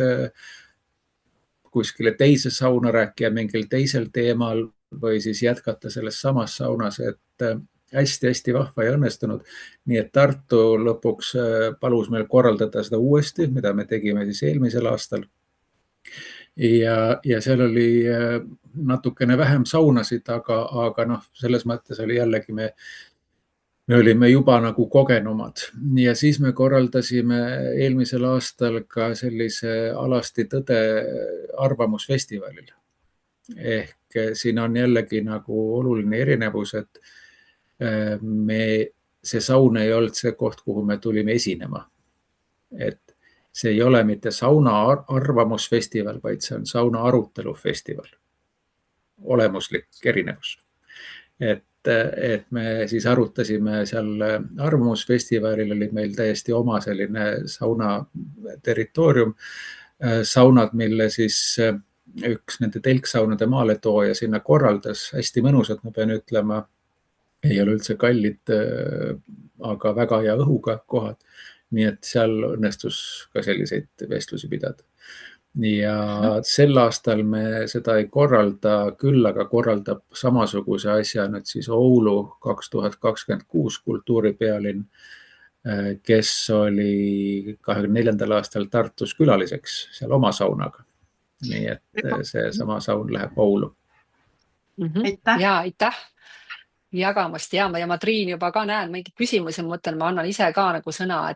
[SPEAKER 3] kuskile teise sauna rääkida mingil teisel teemal või siis jätkata selles samas saunas, et hästi-hästi vahva ja õnnestunud. Nii et Tartu lõpuks palus meil korraldada seda uuesti, mida me tegime siis eelmisel aastal. Ja seal oli natukene vähem saunasid, aga selles mõttes oli jällegi me olime juba nagu kogenumad. Ja siis me korraldasime eelmisel aastal ka sellise Alasti tõde arvamusfestivalil. Ehk siin on jällegi nagu oluline erinevus, et see saun ei olnud see koht, kuhu me tulime esinema. Et see ei ole mitte sauna arvamusfestival, vaid see on sauna arutelufestival. Olemuslik erinevus. Et me siis arutasime seal arvamusfestivalil, oli meil täiesti oma selline sauna territoorium, saunad, mille siis üks nende telksaunade maaletooja sinna korraldas, hästi mõnusad, ma pean ütlema, ei ole üldse kallid, aga väga hea õhuga kohad. Nii et seal õnnestus ka selliseid vestlusi pidada. Ja sel aastal me seda ei korralda, küll aga korraldab samasuguse asja nüüd siis Oulu 2026 kultuuripealinn, kes oli 24. aastal Tartus külaliseks seal oma saunaga. Nii et see sama saun läheb Oulu.
[SPEAKER 1] Ja aitäh jagamast ja ma Triin juba ka näen mingeid küsimusi, ma mõtlen, ma annan ise ka nagu sõna,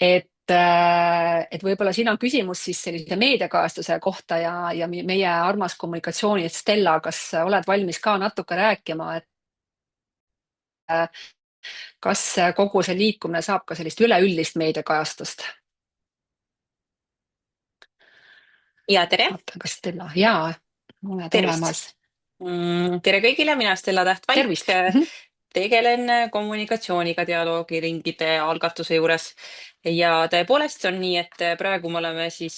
[SPEAKER 1] et võib-olla siin on küsimus siis sellise meediakajastuse kohta ja meie armas kommunikatsiooni, et Stella, kas oled valmis ka natuke rääkima, et kas kogu see liikumine saab ka sellist üleüldist meediakajastust?
[SPEAKER 5] Ja tere!
[SPEAKER 1] Kas Stella? Jaa, ole tulemas.
[SPEAKER 5] Tere kõigile, mina Stella Täht-Vaik.
[SPEAKER 1] Tervist!
[SPEAKER 5] Tegelen kommunikatsiooniga dialoogiringide algatuse juures ja tõepoolest on nii, et praegu me oleme siis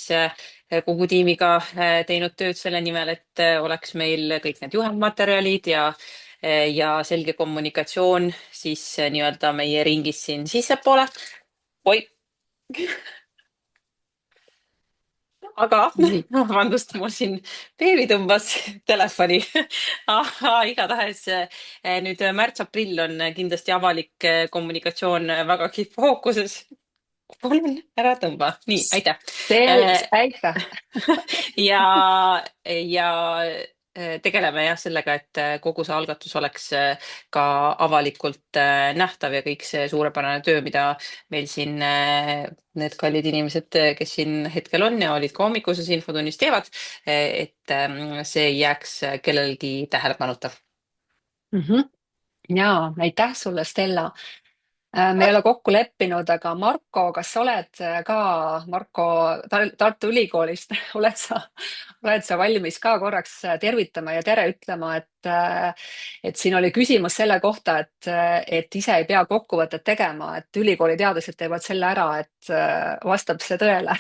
[SPEAKER 5] kogu tiimiga teinud tööd selle nimel, et oleks meil kõik need juhendmaterjalid ja selge kommunikatsioon siis nii-öelda meie ringis siin sissepoole. Oi! Aga, vabandust, mul siin beebi tõmbas telefoni. Igatahes nüüd märts-aprill on kindlasti avalik kommunikatsioon vägagi fookuses. Palun ära tõmba. Nii, aitäh.
[SPEAKER 1] Aitäh.
[SPEAKER 5] Ja tegeleme sellega, et kogu see algatus oleks ka avalikult nähtav ja kõik see suurepärane töö, mida meil siin need kallid inimesed, kes siin hetkel on ja olid ka hommikuses infotunnis teevad, et see ei jääks kellelgi tähelepanuta.
[SPEAKER 1] Ja, aitäh sulle, Stella. Me ei ole kokku leppinud, aga Marko, kas sa oled ka, Marko Tartu Ülikoolist, oled sa valmis ka korraks tervitama ja tere ütlema, et siin oli küsimus selle kohta, et ise ei pea kokkuvõtet tegema, et ülikooli teadlased teevad selle ära, et vastab see tõele.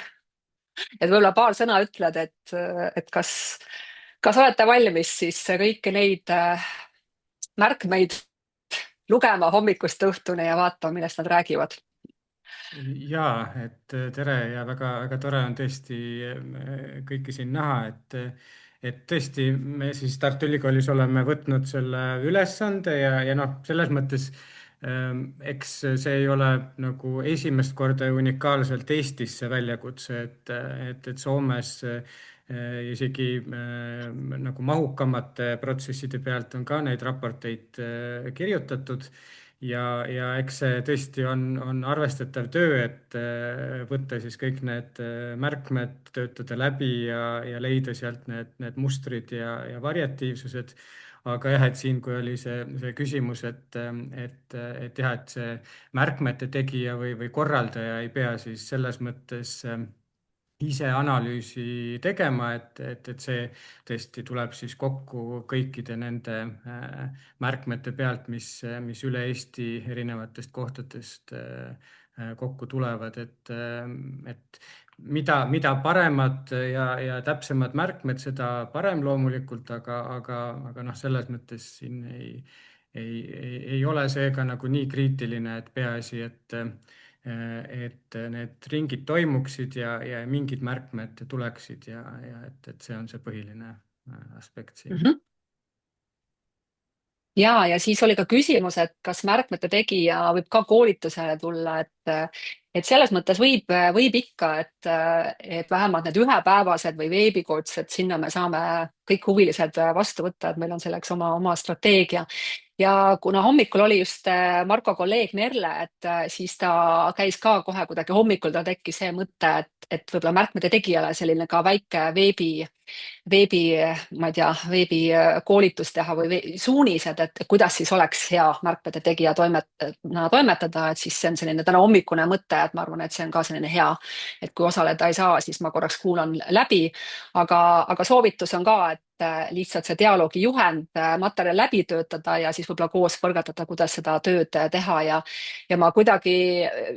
[SPEAKER 1] Et võib-olla paar sõna ütled, et kas olete valmis siis kõiki neid märkmeid lugema hommikust õhtuni ja vaatama, millest nad räägivad.
[SPEAKER 6] Jaa, et tere ja väga, väga tore on tõesti kõiki siin näha, et tõesti me siis Tartu Ülikoolis oleme võtnud selle ülesande ja noh, selles mõttes eks see ei ole nagu esimest korda unikaalselt Eestis see väljakutse, et Soomes isegi nagu mahukamate protsesside pealt on ka neid raporteid kirjutatud ja eks see tõesti on arvestatav töö, et võtta siis kõik need märkmed, töötada läbi ja leida sealt need mustrid ja variatiivsused. Aga jah, et siin, kui oli see küsimus, et jah, et see märkmete tegija või korraldaja ei pea siis selles mõttes ise analüüsi tegema, et see tõesti tuleb siis kokku kõikide nende märkmete pealt, mis üle Eesti erinevatest kohtadest kokku tulevad, et mida paremad ja täpsemad märkmed, seda parem loomulikult, aga noh, selles mõttes siin ei ole seega nagu nii kriitiline, et peaasi, et need ringid toimuksid ja mingid märkmed tuleksid ja et see on see põhiline aspekt siin.
[SPEAKER 1] Ja siis oli ka küsimus, et kas märkmete tegija võib ka koolitusele tulla, et selles mõttes võib ikka, et vähemalt need ühepäevased või veebikursed, sinna me saame kõik huvilised vastu võtta, et meil on selleks oma strateegia. Ja kuna hommikul oli just Marko kolleeg Merle, et siis ta käis ka kohe kuidagi hommikul, ta tekkis see mõte, et võib-olla märkmete tegijale selline ka väike ma ei tea, veebikoolitus teha või suunised, et kuidas siis oleks hea märkmete tegija toimetada, et siis see on selline täna hommikune mõte, et ma arvan, et see on ka selline hea, et kui osaleda ei saa, siis ma korraks kuulan läbi, aga soovitus on ka, et lihtsalt see dialoogi juhend, materjal läbi töötada ja siis võib-olla koos põrgatada, kuidas seda tööd teha ja ma kuidagi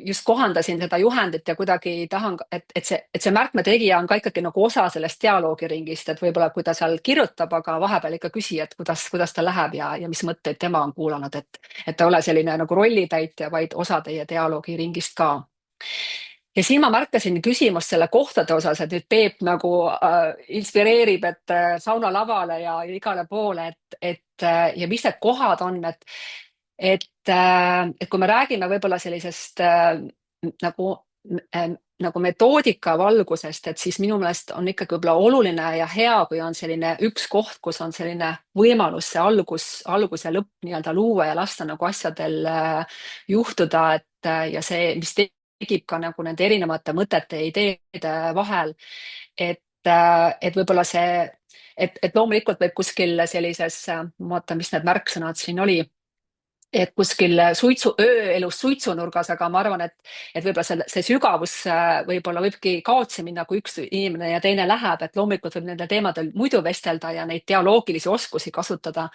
[SPEAKER 1] just kohandasin seda juhendit ja kuidagi tahan, et see märkmete tegija on ka ikkagi nagu osa sellest dialoogiringist, et võib-olla kui ta seal kirjutab, aga vahepeal ikka küsi, et kuidas ta läheb ja mis mõtteid tema on kuulanud, et ta ei ole selline nagu rollitäitja, vaid osa teie dialoogiringist ka. Ja siin ma märkasin küsimust selle kohtade osas, et nüüd Peep nagu inspireerib, et sauna lavale ja igale poole, ja mis need kohad on, et kui me räägime võib-olla sellisest nagu metoodika valgusest, et siis minu meelest on ikkagi võib-olla oluline ja hea, kui on selline üks koht, kus on selline võimalus see algus ja lõpp nii-öelda luua ja lasta nagu asjadel juhtuda, ja see, mis tegib ka nagu nende erinevate mõtete ja ideede vahel, et võib-olla see, et loomulikult võib kuskil sellises, vaata, mis need märksõnad siin oli, et kuskil ööelus suitsunurgas, aga ma arvan, et võib-olla see sügavus võib-olla võibki kaotsi minna, kui üks inimene ja teine läheb, et loomulikult võib nendel teemadel muidu vestelda ja neid dialoogilisi oskusi kasutada,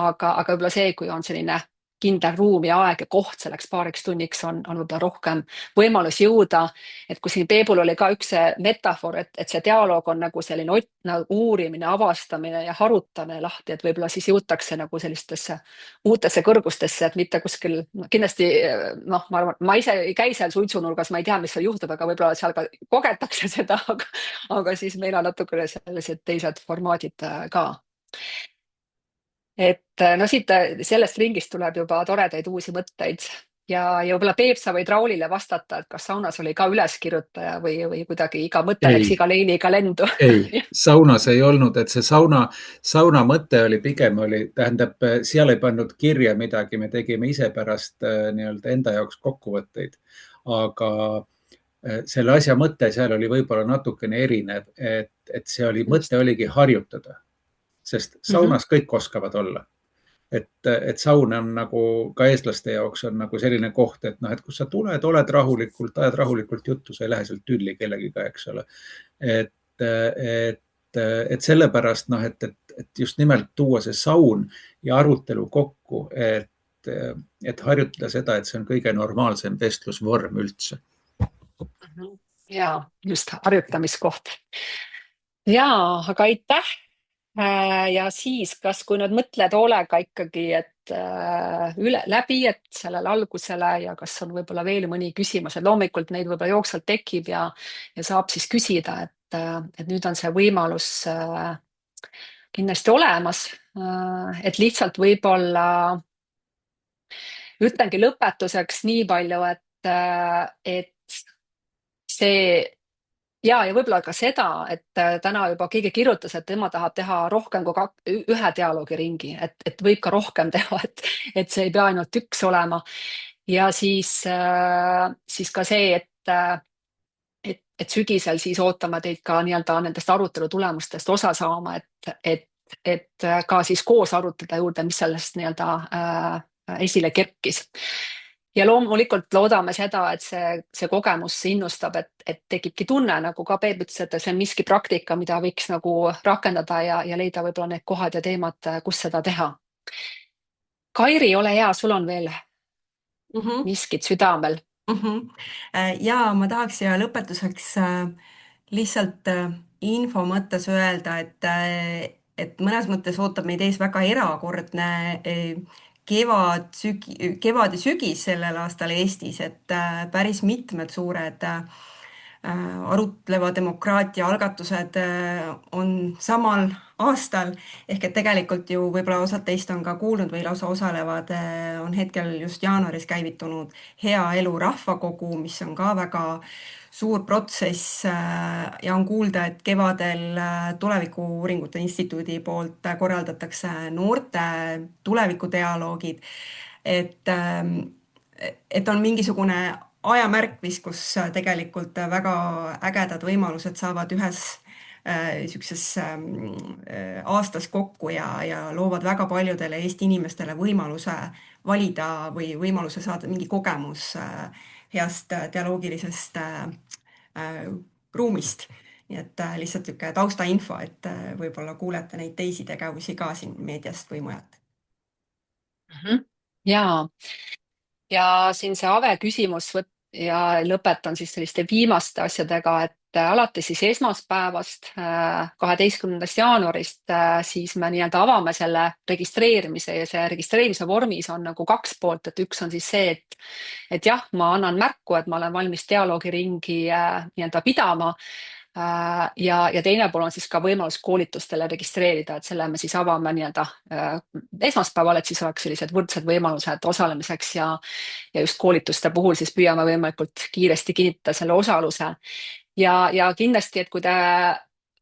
[SPEAKER 1] aga võib-olla see, kui on selline kindel ruum ja aeg ja koht selleks paariks tunniks on võib-olla rohkem võimalus jõuda, et kui siin Peebul oli ka üks metafoor, et see dialoog on nagu selline uurimine, avastamine ja harutamine lahti, et võib-olla siis jõutakse nagu sellistesse uutesse kõrgustesse, et mitte kuskil, kindlasti noh, ma arvan, ma ise ei käi seal suitsunurgas, ma ei tea, mis seal juhtub, aga võib-olla seal ka kogetakse seda, aga siis meil on natukene sellised teised formaadid ka. Et no siit sellest ringist tuleb juba toredaid uusi mõtteid ja võib-olla Peep, sa võid Raulile vastata, et kas saunas oli ka üleskirjutaja või kuidagi iga mõte läks iga leiniga lendu?
[SPEAKER 3] Ei, saunas ei olnud, et see sauna mõte oli pigem tähendab, seal ei pannud kirja midagi, me tegime ise pärast nii-öelda enda jaoks kokkuvõtteid, aga selle asja mõte seal oli võib-olla natukene erinev, et see mõte oligi harjutada. Sest saunas kõik oskavad olla. et saun on nagu ka eestlaste jaoks on nagu selline koht, et noh, et kus sa tuled, oled rahulikult, ajad rahulikult juttu, sa ei lähe sealt tülli kellegiga, eks ole. et, et sellepärast noh, et just nimelt tuua see saun ja arutelu kokku, et harjutada seda, et see on kõige normaalsem vestlusvorm üldse.
[SPEAKER 1] Ja just harjutamiskoht. Ja, aga aitäh. Ja siis, kas kui nüüd mõtled hoolega ikkagi, et läbi, et sellele algusele ja kas on võib-olla veel mõni küsimus, et loomulikult neid võib-olla jooksvalt tekib ja saab siis küsida, et nüüd on see võimalus kindlasti olemas, et lihtsalt võib-olla ütlengi lõpetuseks nii palju, et see ja võib-olla ka seda, et täna juba keegi kirjutas, et tema tahab teha rohkem kui ühe dialoogiringi, et võib ka rohkem teha, et see ei pea ainult üks olema. Ja siis ka see, et sügisel siis ootame teid ka nii-öelda nendest arutelu tulemustest osa saama, et ka siis koos arutada juurde, mis sellest nii-öelda esile kerkis. Ja loomulikult loodame seda, et see kogemus innustab, et tekibki tunne, nagu ka Peep ütles, et see on miski praktika, mida võiks nagu rakendada ja leida võib-olla need kohad ja teemad, kus seda teha. Kairi, ole hea, sul on veel miskit südamel.
[SPEAKER 2] Ja ma tahaks siia lõpetuseks lihtsalt info mõttes öelda, et mõnes mõttes ootab meid ees väga erakordne kevad ja sügis sellel aastal Eestis, et päris mitmed suured arutleva demokraatia algatused on samal aastal, ehk et tegelikult ju võib-olla osad teist on ka kuulnud või lausa osalevad, on hetkel just jaanuaris käivitunud Hea elu rahvakogu, mis on ka väga suur protsess ja on kuulda, et kevadel Tulevikuuuringute Instituudi poolt korraldatakse noorte tulevikudialoogid, et on mingisugune ajamärk vist, kus tegelikult väga ägedad võimalused saavad ühes niisuguses aastas kokku ja loovad väga paljudele Eesti inimestele võimaluse valida või võimaluse saada mingi kogemus heast dialoogilisest ruumist. Nii et lihtsalt niisugune taustainfo, et võib-olla kuulete neid teisi tegevusi ka siin meediast või mujalt.
[SPEAKER 1] Ja siin see Ave küsimus ja lõpetan siis selliste viimaste asjadega, et alates siis esmaspäevast, 12. jaanuarist, siis me nii-öelda avame selle registreerimise ja see registreerimise vormis on nagu kaks poolt, et üks on siis see, et jah, ma annan märku, et ma olen valmis dialoogiringi nii-öelda pidama. Ja teine pool on siis ka võimalus koolitustele registreerida, et selle me siis avame nii-öelda esmaspäeval, et siis oleks sellised võrdsed võimalused osalemiseks ja just koolituste puhul siis püüame võimalikult kiiresti kinnitada selle osaluse. Ja kindlasti, et kui te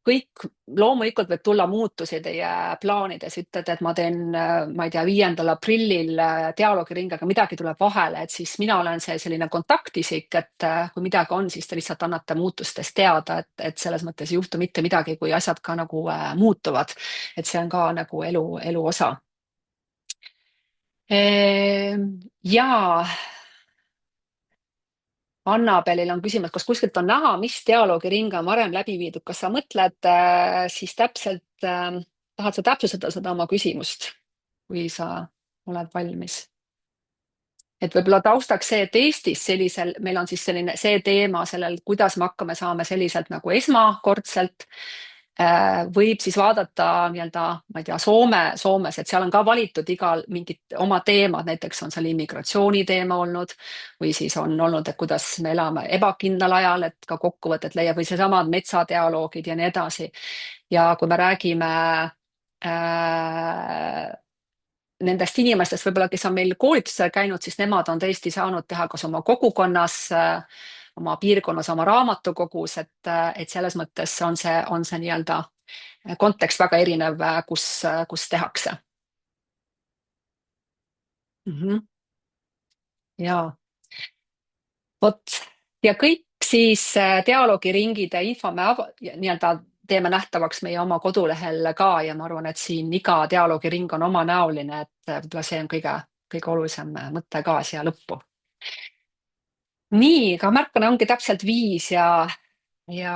[SPEAKER 1] kõik, loomulikult võib tulla muutusi teie plaanides, ütled, et ma teen, ma ei tea, 5. aprillil dialoogiringi, aga midagi tuleb vahele, et siis mina olen see selline kontaktisik, et kui midagi on, siis te lihtsalt annate muutustest teada, et selles mõttes ei juhtu mitte midagi, kui asjad ka nagu muutuvad, et see on ka nagu elu osa. Ja Annabelil on küsimus, kas kuskilt on näha, mis dialoogiringe on varem läbi viidud, kas sa mõtled siis täpselt, tahad sa täpsustada seda oma küsimust, kui sa oled valmis? Et võib-olla taustaks see, et Eestis meil on siis selline see teema sellel, kuidas me hakkame saama selliselt nagu esmakordselt, võib siis vaadata nii-öelda, ma ei tea, Soomes, et seal on ka valitud igal mingid oma teemad, näiteks on seal immigratsiooni teema olnud või siis on olnud, et kuidas me elame ebakindlal ajal, et ka kokkuvõtet leiab või seesamad metsadialoogid ja nii edasi. Ja kui me räägime nendest inimestest võib-olla, kes on meil koolitusel käinud, siis nemad on tõesti saanud teha kas oma kogukonnas, oma piirkonnas, oma raamatukogus, et selles mõttes on see nii-öelda kontekst väga erinev, kus tehakse. Ja vot, ja kõik siis dialoogiringide info me nii-öelda teeme nähtavaks meie oma kodulehel ka ja ma arvan, et siin iga dialoogiring on omanäoline, et võib-olla see on kõige olulisem mõte ka siia lõppu. Nii, aga märkana ongi täpselt 5 ja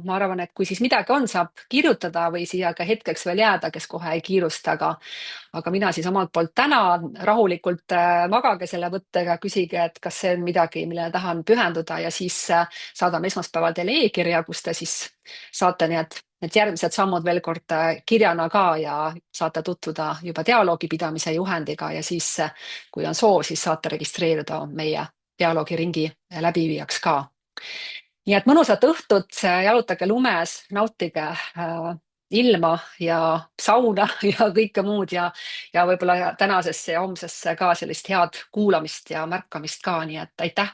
[SPEAKER 1] ma arvan, et kui siis midagi on, saab kirjutada või siia ka hetkeks veel jääda, kes kohe ei kiirusta, aga mina siis omalt poolt tänan, rahulikult magage selle võttega, küsige, et kas see on midagi, millele tahan pühenduda ja siis saadame esmaspäeval teile e-kirja, kus te siis saate need järgmised sammud veel kord kirjana ka ja saate tutvuda juba dialoogi pidamise juhendiga ja siis, kui on soov, siis saate registreeruda meie dialoogiringi läbiviijaks ka. Nii et mõnusat õhtut, jalutage lumes, nautige ilma ja sauna ja kõike muud ja võib-olla tänasesse ja homsesse ka sellist head kuulamist ja märkamist ka, nii et aitäh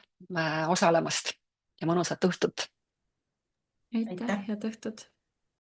[SPEAKER 1] osalemast ja mõnusat õhtut.
[SPEAKER 2] Aitäh.
[SPEAKER 7] Head õhtut.